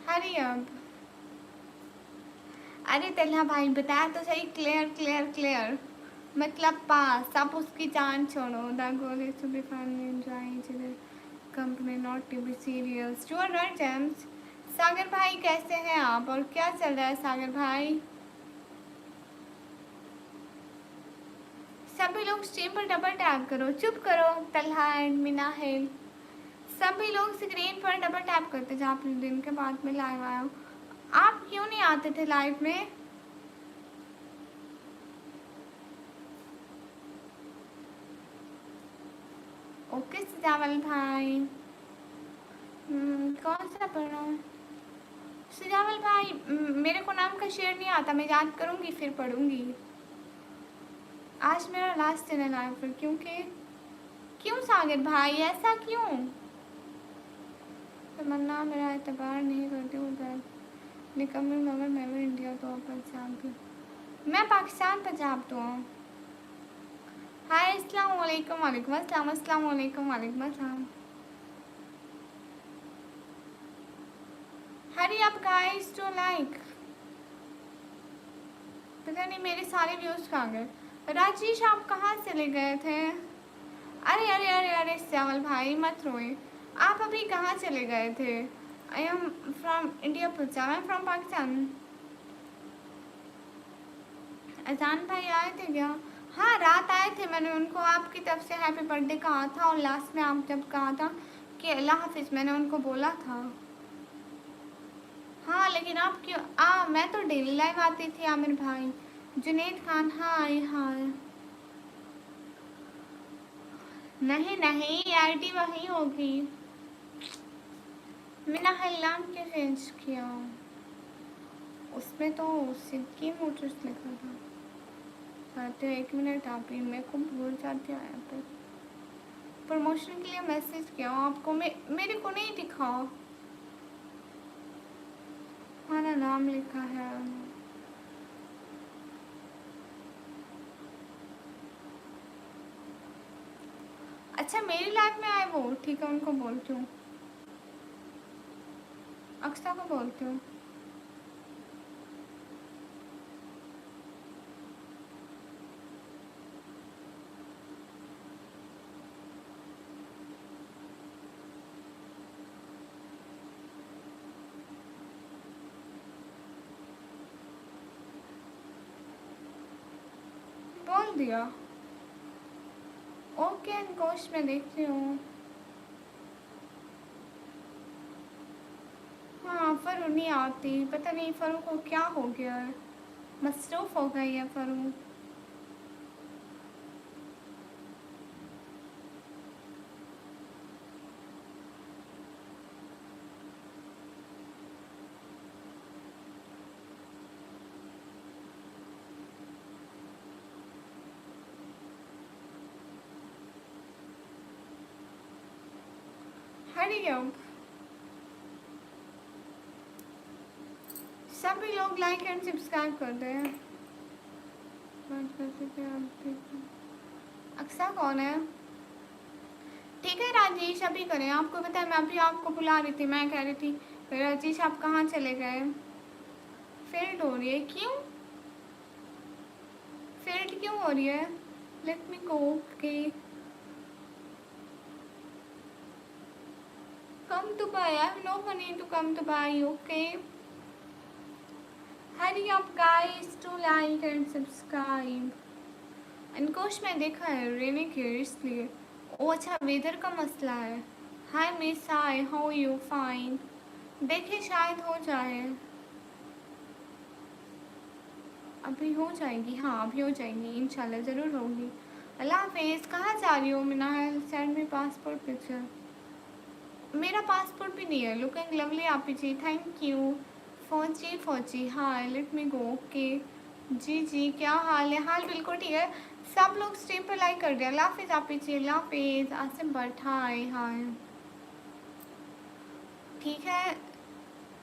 हरी अब। अरे तल्हा भाई बताया तो सही, क्लियर क्लियर क्लियर मतलब पास। अब उसकी जान छोड़ो। The goal is to be fun enjoy each other company not to be serious. You are right James. Sagar भाई कैसे हैं आप और क्या चल रहा है सागर भाई? सभी लोग स्ट्रीम पर डबल टैप करो। चुप करो तल्हा एंड मिनाहिल। सभी लोग स्क्रीन पर डबल टैप करते जहाँ आप दिन के बाद में लाइव आए हो। आप क्यों नहीं आते थे लाइव में? ओके सिजावल भाई। कौन सा पढ़ना है? सिजावल भाई मेरे को नाम का शेर नहीं आता, मैं याद करूँगी फिर पढ़ूँगी। आज मेरा लास्ट दिन है लाइव पर क्योंकि क्यों सागर भाई ऐसा क्यों? तमन्ना मेरा एतबार नहीं करती उधर निकम्मी मगर मैं भी इंडिया तो पंजाब की। मैं पाकिस्तान पंजाब तो हूँ। हाय अस्सलाम वालेकुम वालेकुम अस्सलाम अस्सलाम वालेकुम वालेकुम अस्सलाम। Hurry up guys to like. पता नहीं मेरे सारे व्यूज कहाँ गए। राजेश आप कहाँ चले गए थे? अरे अरे अरे अरे श्यामल भाई मत रोए। आप अभी कहाँ चले गए थे? आई am from India Punjab. I am from Pakistan. अजान भाई आए थे क्या? हाँ रात आए थे, मैंने उनको आपकी तरफ से हैप्पी बर्थडे कहा था और लास्ट में आप जब कहा था कि अल्लाह हाफिज़ मैंने उनको बोला था। हाँ लेकिन आप क्यों मैं तो डेली लाइव आती थी आमिर भाई। जुनेद खान हाय हाय। नहीं नहीं आईडी वही होगी। मैंने नाम क्यों चेंज किया? उसमें तो सिद्दीकी मोटर्स लिखा था। आते 1 मिनट आप ही मेरे को भूल जाते हैं यहाँ पे। प्रमोशन के लिए मैसेज किया आपको मेरे को नहीं दिखा। हमारा नाम लिखा है। अच्छा मेरी लाइफ में आए वो ठीक है, उनको बोलती हूँ, अक्सा को बोलती हूँ। बोल दिया। ओके गोश में देखती हूँ। हाँ फरू नहीं आती, पता नहीं फरू को क्या हो गया है, मसरूफ़ हो गई है फरू। हरी अप, सभी लोग लाइक एंड सब्सक्राइब कर दें। बात करते थे आप। अक्सा कौन है? ठीक है राजेश, अभी करें। आपको पता है मैं अभी आपको बुला रही थी, मैं कह रही थी राजेश आप कहाँ चले गए। फेल्ड हो रही है, क्यों फेल्ड क्यों हो रही है? Let me go. Okay, come to buy, I have no money to come to buy. Okay, hurry up guys to like and subscribe. Inkosh में देखा है रेनी के इसलिए। ओ अच्छा, वेदर का मसला है। Hi miss, hi, how you? Fine. देखिए शायद हो जाए, अभी हो जाएगी। हाँ अभी हो जाएगी, इंशाल्लाह ज़रूर होगी। अल्लाह हाफिज़। कहाँ जा रही हो मिना? है सेंड मी पासपोर्ट पिक्चर। मेरा पासपोर्ट भी नहीं है। लुकिंग लवली आप जी, थैंक यू। फौजी फौजी, हाय, लेट मी गो। ओके जी जी, क्या हाल है? हाल बिल्कुल ठीक है। सब लोग स्ट्रीम पर लाइक कर दिया। अल्लाह हाफिज़ आप जी, अल्लाह हाफिज़। आसिम भट्ट, हाय हाय। ठीक है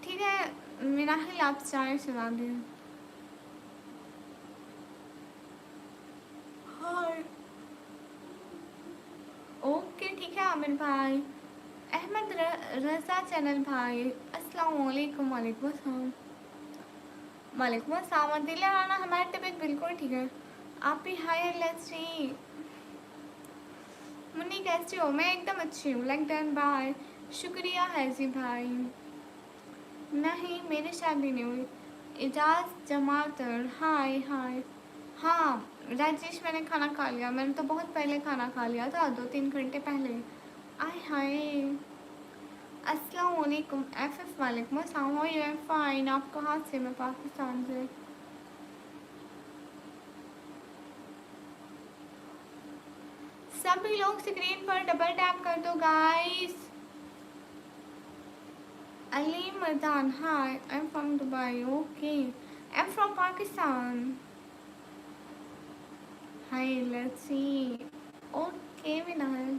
ठीक है, मेरा हिल आप चाय चला दें। हाय, ओके ठीक है आमिर भाई। अहमद रज़ा चैनल भाई, अस्सलाम वालेकुम। वालेकुम अस्सलाम। वालेकुम अस्सलाम। दिला राना, हमारी तबीयत बिल्कुल ठीक है। आप भी हाय लस्सी। मुन्नी कैसी हो? मैं एकदम अच्छी हूँ। लाइक डन बाय, शुक्रिया हैजी भाई। नहीं मेरी शादी नहीं हुई। इजाज़ जमातर, हाय हाय। हाँ राजेश, मैंने खाना खा लिया। मैंने तो बहुत पहले खाना खा लिया था, 2-3 घंटे पहले। आय हाय, अस्सलाम वालेकुम। एफ वालेकुम अस्सलाम। How you? Am fine. आप कहाँ से? मैं पाकिस्तान से। सभी लोग स्क्रीन पर डबल टैप कर दो guys. Ali Mardan, hi, I am from Dubai. Okay, I am from Pakistan. Hi let's see. Okay विनाल,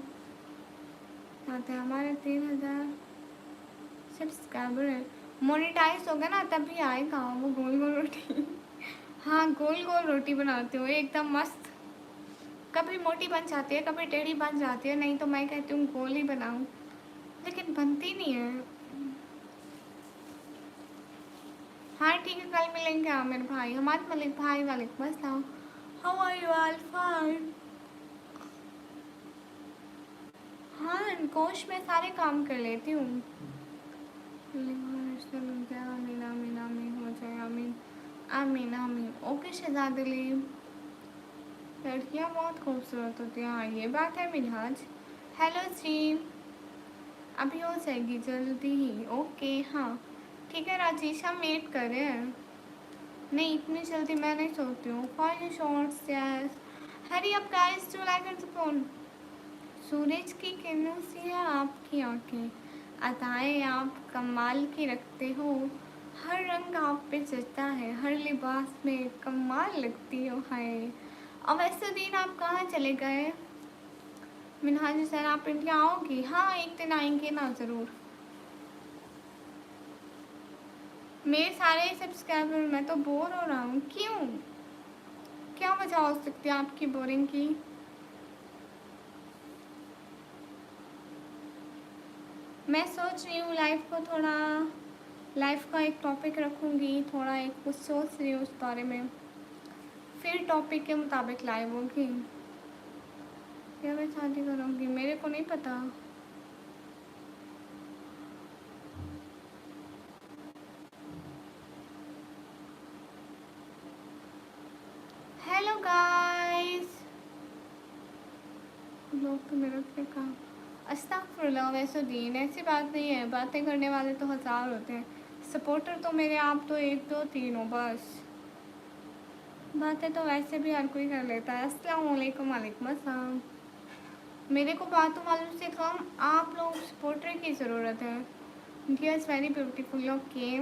आते हमारे 3000 सब्सक्राइबर है। मोनेटाइज होगा ना तभी आएगा वो गोल गोल रोटी। हाँ गोल गोल रोटी बनाते हो एकदम मस्त। कभी मोटी बन जाती है, कभी टेढ़ी बन जाती है, नहीं तो मैं कहती हूँ गोल ही बनाऊँ, लेकिन बनती नहीं है। हाँ ठीक है, कल मिलेंगे आमिर भाई। हमारे मलिक भाई, वालेकुम अस्सलाम। How are you? All fine. हाँ कोश में सारे काम कर लेती हूँ। आमीन आमीन आमीन हो जाए, आमीन आमीन आमीन। ओके शहजाद अली, लड़कियाँ बहुत खूबसूरत होती हैं। हाँ ये बात है मिनहाज। हेलो जी, अभी हो जाएगी जल्दी ही। ओके हाँ ठीक है राजेश, हम वेट कर रहे हैं। नहीं इतनी जल्दी मैं नहीं सोती हूँ। For you shorts yes, hurry up guys to like and support. सूरज की किरणों सी है आपकी आंखें, अदाएं आप कमाल की रखते हो। हर रंग आप पे जचता है, हर लिबास में कमाल लगती हो। हाय, और वैसे दिन आप कहाँ चले गए? मिनहाज सर आप इंडिया आओगी? हाँ एक दिन आएंगे ना ज़रूर। मेरे सारे सब्सक्राइबर, मैं तो बोर हो रहा हूँ। क्यों, क्या वजह हो सकती है आपकी बोरिंग की? मैं सोच रही हूँ लाइफ को थोड़ा, लाइफ का एक टॉपिक रखूँगी, थोड़ा एक कुछ सोच रही हूँ उस बारे में, फिर टॉपिक के मुताबिक लाइव होगी। क्या मैं शादी करूँगी? मेरे को नहीं पता। हेलो गाइस, लोग तो मेरा क्या कहा। अस्तगफुरुल्लाह, वैसे दीन ऐसी बात नहीं है, बातें करने वाले तो हज़ार होते हैं, सपोर्टर तो मेरे आप तो 1 2 3 हो बस। बातें तो वैसे भी हर कोई कर लेता है। अस्सलाम वालेकुम। वालेकुम अस्सलाम। मेरे को बातों वालों से कम आप लोग सपोर्टर की ज़रूरत है। Yes very beautiful. ओके,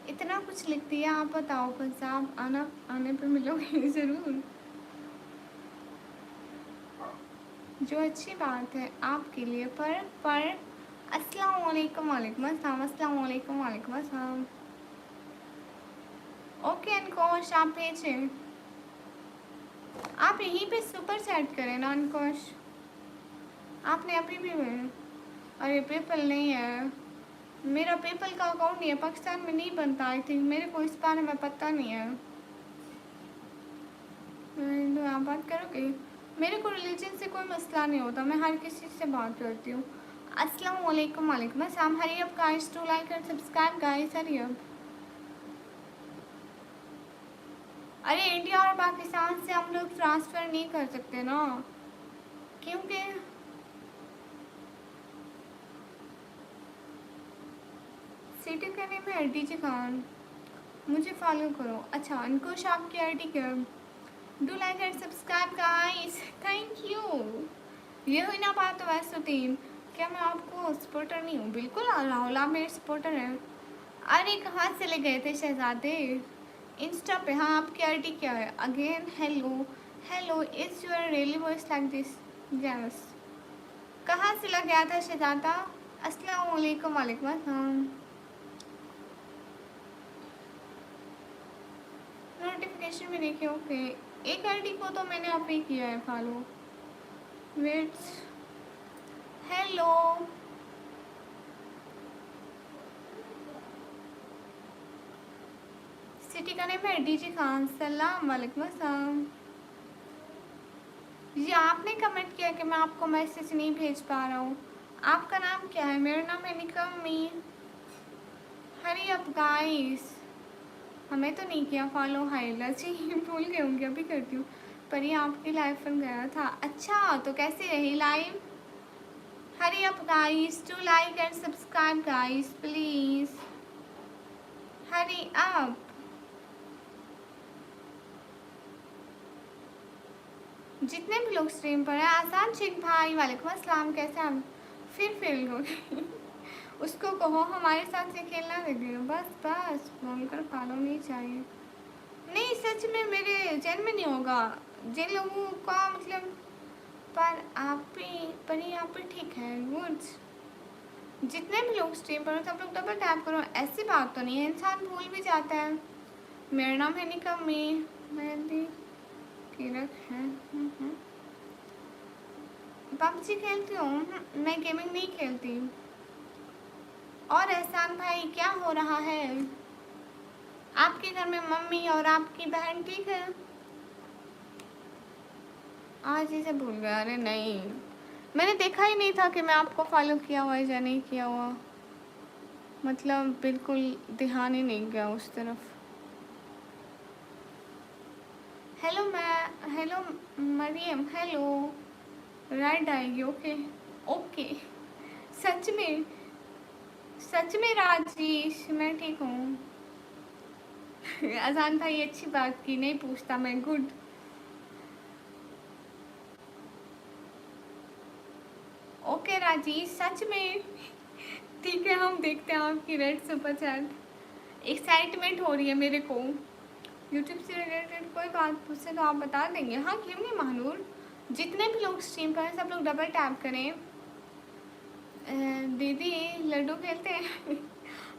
इतना कुछ लिख दिया, आप बताओ बस। आप आना, आने पर मिलोगे ज़रूर, जो अच्छी बात है आपके लिए। पर अस्सलाम वालेकुम वालेकुम अस्सलाम, अस्सलाम वालेकुम वालेकुम अस्सलाम। ओके अनकोश, आप भेजें, आप यहीं पे सुपर चैट करें ना अनकोश, आपने अभी भी भेजा। अरे पेपल नहीं है, मेरा पेपल का अकाउंट नहीं है, पाकिस्तान में नहीं बनता आई थिंक, मेरे को इस बारे में पता नहीं है। तो आप बात करोगे, मेरे को रिलीजन से कोई मसला नहीं होता, मैं हर किसी से बात करती हूँ। अस्सलाम वालेकुम वालेकुम अस्सलाम। Hurry up guys, to like and subscribe guys, hurry up. अरे इंडिया और पाकिस्तान से हम लोग ट्रांसफ़र नहीं कर सकते ना, क्योंकि सिटी का नेम है डीजे खान, मुझे फॉलो करो। अच्छा अंकुश, आपकी आईडी क्या है? Do like and subscribe guys, thank you. ये हुई ना बात तो वैसे तीन, क्या मैं आपको सपोर्टर नहीं हूँ? बिल्कुल राहुल, आप मेरे सपोर्टर हैं। अरे कहाँ चले गए थे शहजादे? इंस्टा पे, हाँ आपकी आईडी क्या है? Again hello, hello is your really voice like this? Yes. कहाँ से लग गया था शहजादा? अस्सलाम वालेकुम वालेकुम अस्सलाम। नोटिफिकेशन भी देखिए, ओके। एक आईडी को तो मैंने अभी किया है फॉलो। वेट, हेलो, सिटी का नेम है डीजे खान, सलाम वालेकुम अस्सलाम। ये आपने कमेंट किया कि मैं आपको मैसेज नहीं भेज पा रहा हूँ। आपका नाम क्या है? मेरा नाम है निकम्मी। हरी अप गाइस, हमें तो नहीं किया फॉलो। हाइला जी भूल गए होंगे, अभी करती हूँ। पर ये आपकी लाइव में गया था। अच्छा तो कैसी रही live? Hurry up guys, to like and subscribe guys please, hurry up. जितने भी लोग स्ट्रीम पर हैं, आसान शेख भाई वालेकुम अस्सलाम, कैसे आप? फिर फेल हो गए उसको कहो हमारे साथ से खेलना दे दियो, बस बस बोलकर फॉलो नहीं चाहिए। नहीं सच में मेरे जन्म में नहीं होगा, जिन लोगों का मतलब, पर यहाँ पे ठीक है गुड। जितने भी लोग स्ट्रीम पर हो सब लोग डबल टैप करो, ऐसी बात तो नहीं है, इंसान भूल भी जाता है। मेरा नाम है निकम्मी, मेहंदी किरक है। पबजी खेलती हूँ? मैं गेमिंग नहीं खेलती। और एहसान भाई क्या हो रहा है? आपके घर में मम्मी और आपकी बहन ठीक है? आज इसे भूल गया, अरे नहीं, मैंने देखा ही नहीं था कि मैं आपको फॉलो किया हुआ है या नहीं किया हुआ, मतलब बिल्कुल ध्यान ही नहीं गया उस तरफ। हेलो मैं, हेलो मरियम, हेलो। राइट आएगी, ओके ओके। सच में, सच में राजेश मैं ठीक हूँ अजान भाई अच्छी बात की, नहीं पूछता मैं, गुड। ओके राजेश सच में ठीक है, हम देखते हैं आपकी रेड सुपर चैट। एक्साइटमेंट हो रही है मेरे को, यूट्यूब से रिलेटेड कोई बात पूछे तो आप बता देंगे? हाँ क्यों नहीं महानूर, जितने भी लोग स्ट्रीम पर हैं सब लोग डबल टैप करें। दीदी लड्डू खेलते हैं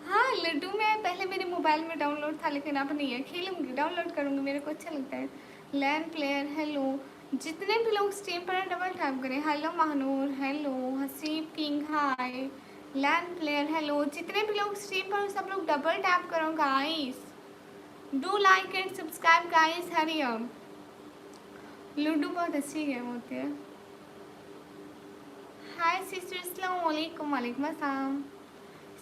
हाँ लड्डू में पहले मेरे मोबाइल में डाउनलोड था, लेकिन अब नहीं है, खेलूँगी, डाउनलोड करूँगी, मेरे को अच्छा लगता है। लैन प्लेयर हेलो, जितने भी लोग स्ट्रीम पर हैं डबल टैप करें। Hello Mahnoor, hello Haseeb king, hi लैन प्लेयर, हेलो जितने भी लोग स्ट्रीम पर हैं सब लोग डबल टैप करो guys, do like and subscribe guys, hurry up. Ludo बहुत अच्छी गेम होती है। हाय सिस्टर, अस्सलाम वालेकुम, वालेकुम अस्सलाम।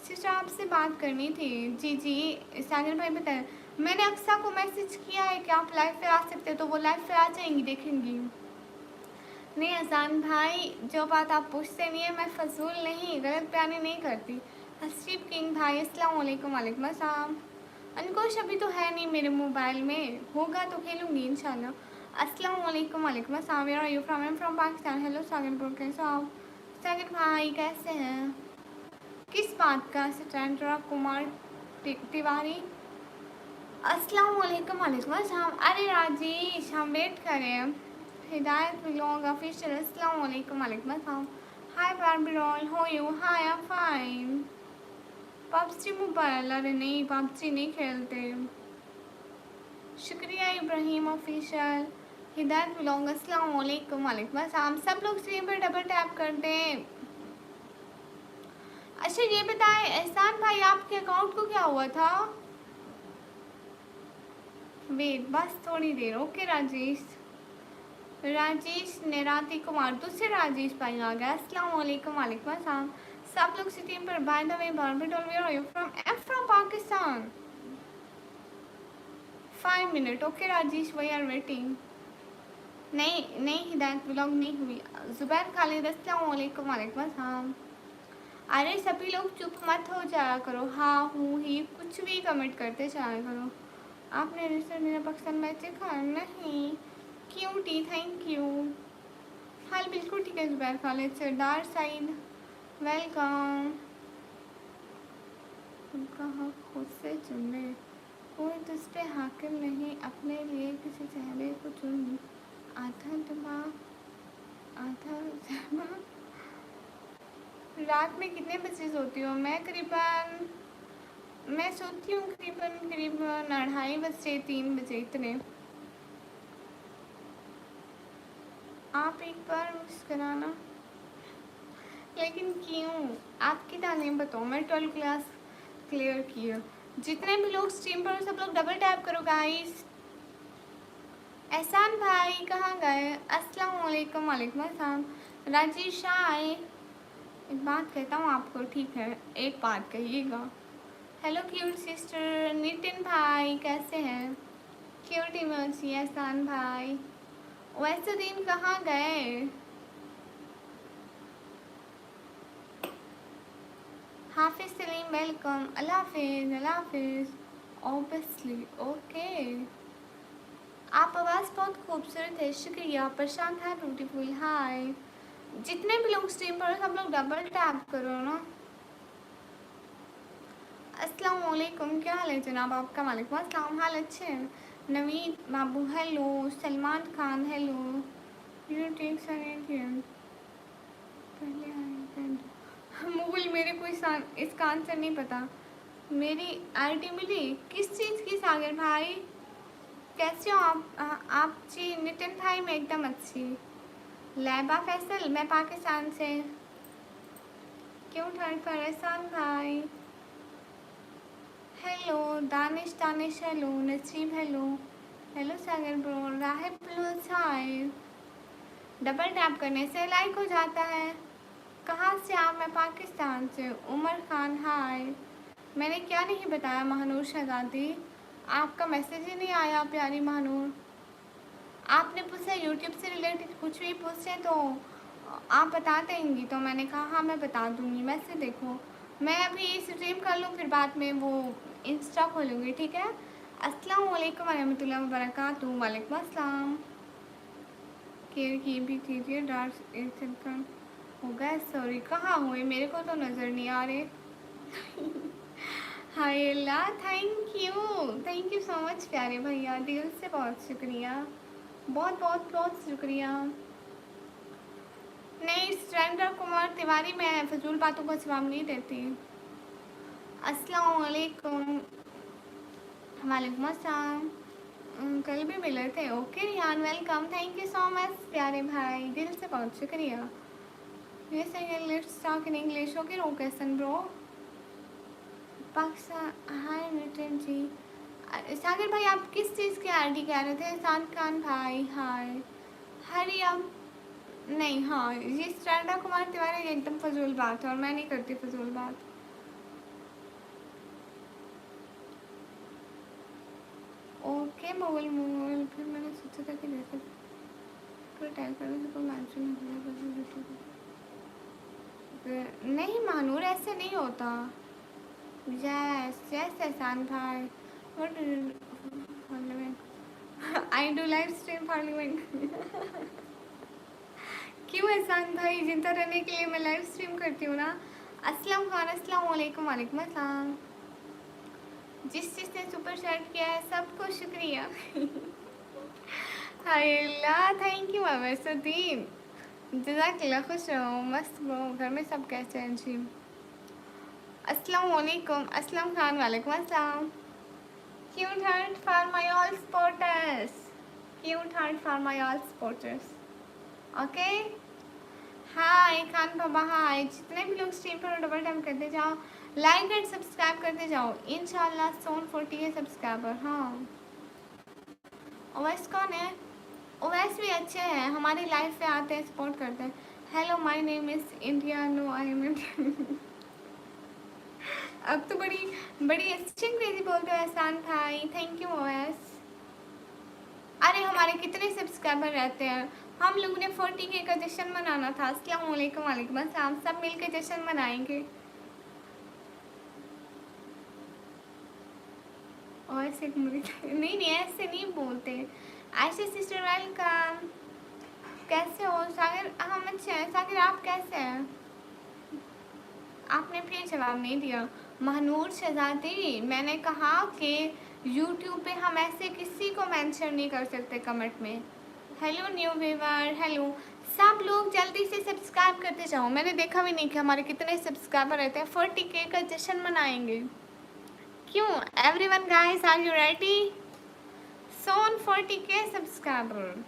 सिस्टर आपसे बात करनी थी। जी जी सागर भाई बताएं, मैंने अक्सा को मैसेज किया है कि आप लाइव पे आ सकते हो, तो वो लाइव पे आ जाएंगी, देखेंगी। नहीं अजान भाई, जो बात आप पूछते नहीं है मैं फजूल नहीं, गलत बयानी नहीं करती। हसीब किंग भाई अस्सलाम वालेकुम, वालेकुम अस्सलाम। अनकोश अभी तो है नहीं मेरे मोबाइल में, होगा तो खेलूँगी इंशाल्लाह। अस्सलाम वालेकुम, वालेकुम अस्सलाम। Where are you from? I am from Pakistan. Hello Sagar, कैसे हो आप? सागर भाई कैसे हैं? किस बात का? सत्येंद्र कुमार तिवारी, अस्सलाम वालेकुम, वालेकुम अस्सलाम। अरे राजेश हम वेट कर रहे हैं, हिदायत व्लॉग ऑफिशियल, अस्सलाम वालेकुम, वालेकुम अस्सलाम। Hi Barbie doll, how are you? Hi, I'm fine. PUBG mobile, अरे नहीं पबजी नहीं खेलते। शुक्रिया इब्राहिम ऑफिशियल, हिदायत ब्लॉग, अस्सलाम वालेकुम। वालेकुम अस्सलाम। सब लोग स्क्रीन पर डबल टैप कर दें। अच्छा ये बताएं एहसान भाई, आपके अकाउंट को क्या हुआ था? वेट बस थोड़ी देर। ओके राजेश, राजेश नेराती कुमार, दूसरे राजेश भाई आ गया। अस्सलाम वालेकुम। वालेकुम अस्सलाम। सब लोग स्क्रीन पर। By the way Barbie doll, where are you from? I am from Pakistan. 5 minute. Okay Rajesh, we are waiting. नहीं नहीं, हिदायत ब्लॉग नहीं हुई। जुबैर खालिद, अस्सलाम वालेकुम। वालेकुम अस्सलाम। अरे सभी लोग चुप मत हो जाया करो, हाँ हूँ ही कुछ भी कमेंट करते जाया करो। आपने रिश्ते मेरा पाकिस्तान मैच देखा? नहीं। Cutie, thank you. हाल बिल्कुल ठीक है जुबैर खालिद। सरदार साइद, वेलकम। उनका हक खुद से चुने, कोई तुझ पे हाकिम नहीं, अपने लिए किसी चेहरे को चुन। आधा दिमाग आधा दिमाग। रात में कितने बजे सोती हो? मैं सोती हूँ करीबन 2:30 बजे 3 बजे इतने। आप एक बार मिस कराना। लेकिन क्यों? आपकी तालीम बताओ। मैं 12 क्लास क्लियर की है। जितने भी लोग स्ट्रीम पर सब लोग डबल टैप करो गाइस। एहसान भाई कहाँ गए? अस्सलाम वालेकुम। वालेकुम अस्सलाम। राजेश शाह आए। एक बात कहता हूँ आपको, ठीक है? एक बात कहिएगा। Hello cute sister. नितिन भाई कैसे हैं? Cute emoji. एहसान भाई, वैसे दिन कहाँ गए? हाफिज सलीम, वेलकम। अल्लाह हाफिज, अल्लाह हाफिज। Obviously okay. आप आवाज़ बहुत खूबसूरत है, शुक्रिया। प्रशांत है ब्यूटीफुल, हाय। जितने भी लोग स्ट्रीम पर सब लोग डबल टैप करो ना। अस्सलाम वालेकुम, क्या हाल है जनाब आपका? वालेकुम अस्सलाम। हाल अच्छे हैं? नवीद बाबू hello. Salman Khan hello. You take second पहले आए मूल, मेरे को इसका आंसर नहीं पता। मेरी आईडी मिली किस चीज़ की? सागर भाई कैसे हो आप? आप जी नितिन भाई, मैं एकदम अच्छी। लैबा फैसल, मैं पाकिस्तान से। क्यों ठंड पर? एहसान भाई हेलो। दानिश हेलो। नसीब हेलो। हेलो सागर ब्रो। राहिब ब्लू हाय। डबल टैप करने से लाइक हो जाता है। कहाँ से आप? मैं पाकिस्तान से। उमर खान हाय। मैंने क्या नहीं बताया महानूर शहजादी? आपका मैसेज ही नहीं आया प्यारी महानूर। आपने पूछा यूट्यूब से रिलेटेड कुछ भी पूछे तो आप बता देंगी, तो मैंने कहा हाँ मैं बता दूँगी। वैसे देखो, मैं अभी स्ट्रीम कर लूँ फिर बाद में वो इंस्टा खोलूँगी, ठीक है? अस्सलाम वालेकुम रहमतुल्लाहि व बरकातहू। वालेकुम अस्सलाम। केयर की भी कीजिए। डार्क एक हो गया, सॉरी। कहाँ हुए? मेरे को तो नज़र नहीं आ रहे। हाय अल्लाह, थैंक यू सो मच प्यारे भैया, दिल से बहुत शुक्रिया। बहुत बहुत बहुत शुक्रिया। नहीं सुरेंद्र कुमार तिवारी, मैं फजूल बातों का जवाब नहीं देती। अस्सलाम वालेकुम। वालेकुम अस्सलाम। कल भी मिले थे। Okay Riyan, welcome. Thank you so much प्यारे भाई, दिल से बहुत शुक्रिया। Yes again let's talk in English. Okay रोकेसन ब्रो। पाकिस्तान हाय नितिन जी। सागर भाई आप किस चीज़ की आईडी कह रहे थे? शांत खान भाई हाय। हरी आप नहीं, हाँ ये सुरेंद्र कुमार तिवारी एकदम फजूल बात है और मैं नहीं करती फजूल बात। ओके मोगल फिर मैंने सोचा था कि जैसे कोई टाइप करने से कोई मैंशन नहीं महानूर, ऐसे नहीं होता। यस यस एहसान भाई। What parliament I do live stream parliament. क्यों एहसान भाई? जिंदा रहने के लिए मैं लाइव स्ट्रीम करती हूँ ना। अस्सलाम खान, अस्सलाम वालेकुम। वालेकुम अस्सलाम। जिस जिसने सुपर चैट किया है सबको शुक्रिया। हाय अल्लाह, थैंक यू अवैसुद्दीन। जज़ाकल्लाह, खुश रहो, मस्त रहो। घर में सब कैसे हैं जी? अस्सलाम वालेकुम। असलम खान, वालेकुम अस्सलाम। Cute heart for my all supporters, cute heart for my all supporters. Okay, hi Khan बाबा, हाय। जितने भी लोग स्ट्रीम पर डबल टैप करते जाओ, लाइक एंड सब्सक्राइब करते जाओ। इंशाल्लाह सोन 40 के सब्सक्राइबर। हाँ, ओवैस कौन है? ओवैस भी अच्छे हैं, हमारी लाइफ पे आते हैं, सपोर्ट करते हैं। Hello, my name is India, no I am Indian. अब तो बड़ी बड़ी अच्छी अंग्रेजी बोलते हो एहसान भाई, थैंक यू ओवैस। अरे हमारे कितने सब्सक्राइबर रहते हैं, हम लोगों ने 40K का जश्न मनाना था। अस्सलाम वालेकुम, वालेकुम अस्सलाम। सब मिलकर जश्न मनाएंगे। और ऐसे नहीं नहीं, ऐसे नहीं बोलते। ऐसे सिस्टर वेलकम। कैसे हो सागर? हम अच्छे हैं। सागर आप कैसे हैं? आपने फिर जवाब नहीं दिया। महनूर शहजादी, मैंने कहा कि यूट्यूब पे हम ऐसे किसी को मेंशन नहीं कर सकते कमेंट में। Hello new viewer, hello. सब लोग जल्दी से सब्सक्राइब करते जाओ। मैंने देखा भी नहीं कि हमारे कितने सब्सक्राइबर रहते हैं। 40K का जश्न मनाएंगे। क्यों? Everyone guys, are you ready? Soon 40K subscriber.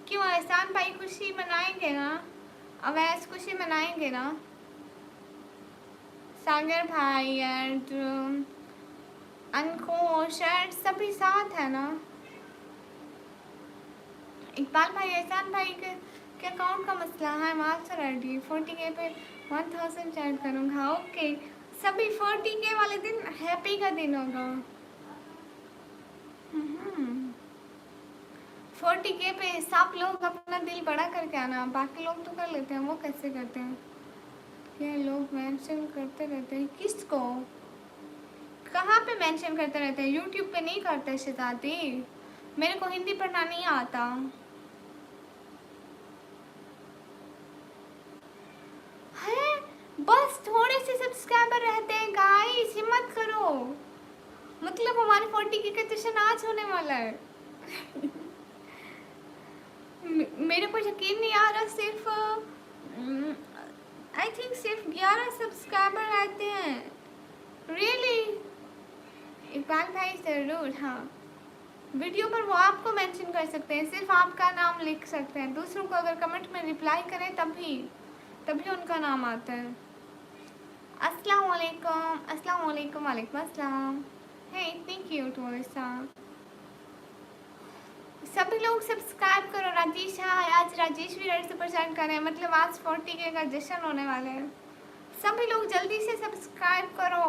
क्यों एहसान भाई खुशी मनाएंगे ना? अवैस खुशी मनाएंगे ना? सागर भाई एंड अंकुश एंड सभी साथ है ना? इकबाल भाई, एहसान भाई के अकाउंट का मसला है। मैं आपसे रेडी 40K पे 1000 चैट करूँगा। ओके, सभी 40K वाले दिन हैप्पी का दिन होगा। 40K पे सब लोग अपना दिल बड़ा करके आना। बाकी लोग तो कर लेते हैं, वो कैसे करते हैं? ये लोग मेंशन करते रहते हैं। किसको? कहाँ पे मेंशन करते रहते हैं? यूट्यूब पे नहीं करते शहजादी। मेरे को हिंदी पढ़ना नहीं आता है। बस थोड़े से सब्सक्राइबर रहते हैं गाइस, हिम्मत करो। मतलब हमारे 40K का जश्न आज होने वाला है। मेरे को यकीन नहीं आ रहा। सिर्फ आई थिंक सिर्फ 11 सब्सक्राइबर रहते हैं। रियली? इकबाल भाई ज़रूर। हाँ, वीडियो पर वो आपको मेंशन कर सकते हैं, सिर्फ आपका नाम लिख सकते हैं। दूसरों को अगर कमेंट में रिप्लाई करें तभी तभी उनका नाम आता है। अस्सलाम वालेकुम, अस्सलाम वालेकुम, वालेकुम अस्सलाम। है इतनी क्यूट वॉइस। सभी लोग सब्सक्राइब करो। राजेश, हाँ आज राजेश भी रेड सुपर चैट कर रहे हैं, मतलब आज 40K का जश्न होने वाले हैं। सभी लोग जल्दी से सब्सक्राइब करो।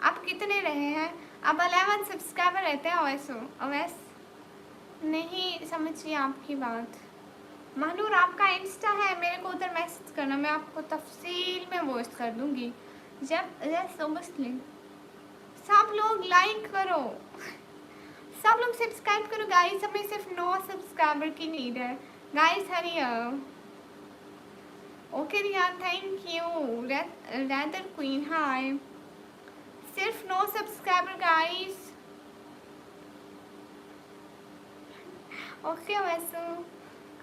आप कितने रहे हैं? अब 11 सब्सक्राइबर रहते हैं। अवैस नहीं समझिए आपकी बात। महानूर, आपका इंस्टा है? मेरे को उधर मैसेज करना, मैं आपको तफसील में वॉइस कर दूंगी। जब मुस्लिम सब लोग लाइक करो, सब लोग सब्सक्राइब करो गाइस। हमें सिर्फ 9 सब्सक्राइबर की नीड है guys. Hurry okay Riya, thank you. Rather queen, hi. सिर्फ 9 सब्सक्राइबर गाइस। ओके वैसो,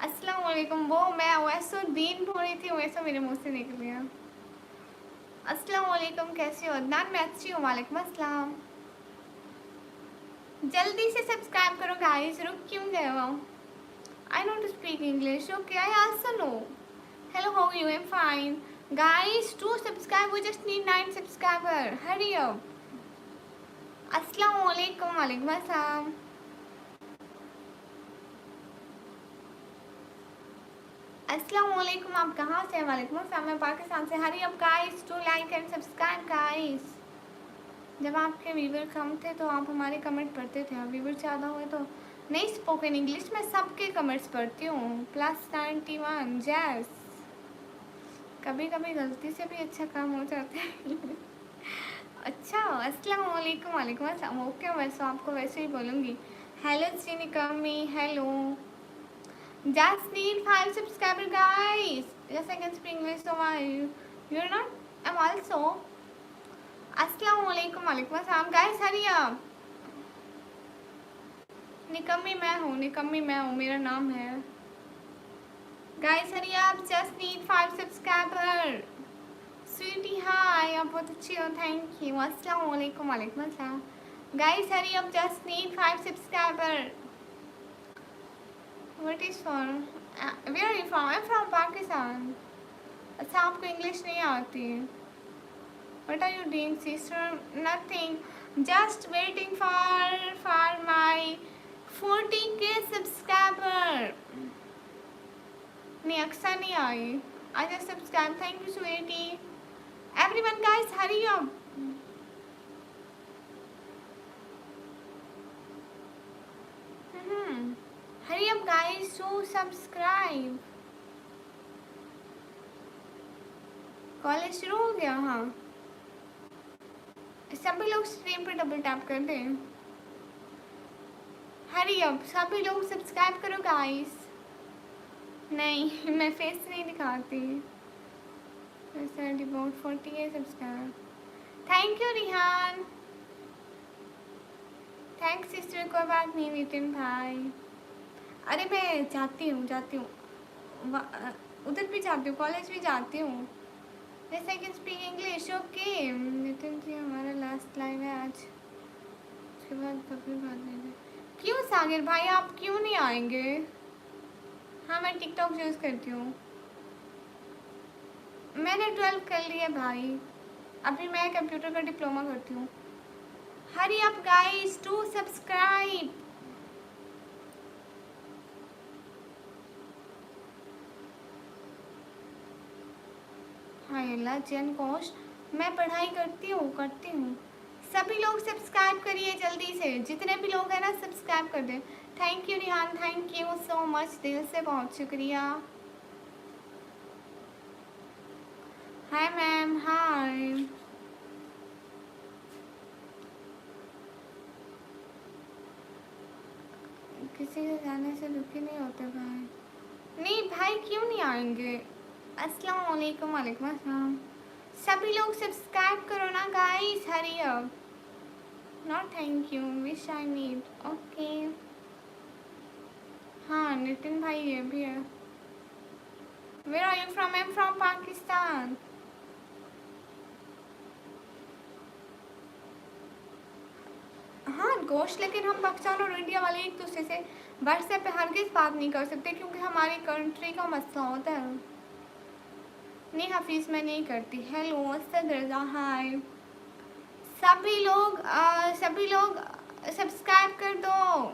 अस्सलाम वालेकुम। वो मैं वैसो दीन बोल रही थी, वैसो मेरे मुंह से निकल गया। अस्सलाम वालेकुम, कैसे हो अदनान? मैं अच्छी हूँ, वालेकुम अस्सलाम। जल्दी से सब्सक्राइब करो गाइस, रुक क्यों गए हो? I know to speak English. Okay, I also know. Hello, how are you? I'm fine. Guys, to subscribe, we just need 9 subscribers. Hurry up. Assalamu alaikum, walaikum assalam. अस्सलाम वालेकुम, आप कहाँ से हैं? वालेकुम अस्सलाम, मैं पाकिस्तान से। Hurry up guys, to like and subscribe guys. जब आपके व्यूवर कम थे तो आप हमारे कमेंट पढ़ते थे, अब व्यूवर ज़्यादा हुए तो नहीं। स्पोकन इंग्लिश में सबके कमेंट्स पढ़ती हूँ। +91 जैस। कभी कभी गलती से भी अच्छा काम हो जाता है। अच्छा, अस्सलाम वालेकुम, वालेकुम अस्सलाम। ओके, वैसे आपको वैसे ही बोलूँगी। हेलो चीनी कमी, hello. Just need 5 subscriber guys. Yes, I can speak English, so why you're not? I'm also. अस्सलाम वालेकुम, वालेकुम अस्सलाम। गाइस हरी आप, निकम्मी मैं हूँ, मेरा नाम है। Guys hurry up, just need 5 subscriber. Sweety हाय, आप बहुत अच्छी हो, थैंक यू। अस्सलाम वालेकुम। वालेकुम अस्सलाम। Guys hurry up, just need 5 subscriber. What is for, where are you from? I am from Pakistan. अच्छा आपको इंग्लिश नहीं आती? What are you doing, sister? Nothing. Just waiting for my 40K subscriber. नहीं अक्सर नहीं आई। I just subscribe. Thank you, sweetie. Everyone, guys, hurry up. Hurry up, guys, to subscribe. College शुरू हो गया? हाँ, सभी लोग स्क्रीन पे डबल टैप कर दें। हरी अब, सभी लोग सब्सक्राइब करो गाइस। नहीं मैं फेस नहीं दिखाती। About 40K subscribe. Thank you Rihan. Thanks sister, कोई बात नहीं नितिन भाई। अरे मैं जाती हूँ उधर भी जाती हूँ, कॉलेज भी जाती हूँ। जैसे I can speak English. Okay Nitin ji, हमारा लास्ट लाइव है आज, उसके बाद कभी बात नहीं। क्यों सागर भाई आप क्यों नहीं आएंगे? हाँ मैं टिकटॉक यूज़ करती हूँ। मैंने 12 कर लिया भाई, अभी मैं कंप्यूटर का डिप्लोमा करती हूँ। Hurry up guys to subscribe. Hi अल्लाह जन कोश, मैं पढ़ाई करती हूँ। सभी लोग सब्सक्राइब करिए जल्दी से, जितने भी लोग हैं ना सब्सक्राइब कर दें। Thank you Rihan, thank you so much, दिल से बहुत शुक्रिया। हाय मैम, हाय। किसी के जाने से दुखी नहीं होते भाई। नहीं भाई क्यों नहीं आएंगे? अस्सलाम वालेकुम। वालेकुम अस्सलाम। सभी लोग सब्सक्राइब करो ना guys, hurry up. Not thank you, wish I need. Okay हाँ नितिन भाई ये भी है। Where are you from? I am from Pakistan. हाँ गोश्त, लेकिन हम पाकिस्तान और इंडिया वाले एक दूसरे से व्हाट्सएप पे हरगिज़ बात नहीं कर सकते, क्योंकि हमारी कंट्री का मसला होता है। नहीं हफीज़ मैं नहीं करती। हेलो असद रज़ा हाय। सभी लोग सब्सक्राइब कर दो।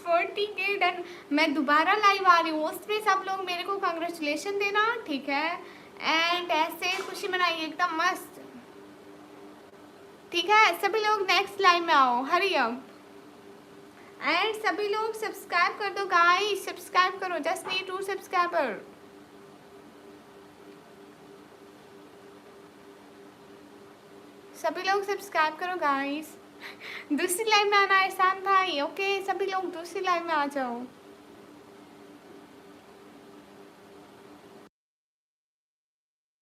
40K done. मैं दोबारा लाइव आ रही हूँ, उस पर सब लोग मेरे को कांग्रेचुलेशन देना, ठीक है? एंड ऐसे खुशी मनाइए एकदम मस्त, ठीक है? सभी लोग नेक्स्ट लाइव में आओ, हरी अप। एंड सभी लोग सब्सक्राइब कर दो गाइस, सब्सक्राइब करो, जस्ट नीड 2 सब्सक्राइबर। सभी लोग सब्सक्राइब करो गाइस। दूसरी लाइव में आना है एहसान भाई। ओके सभी लोग दूसरी लाइव में आ जाओ।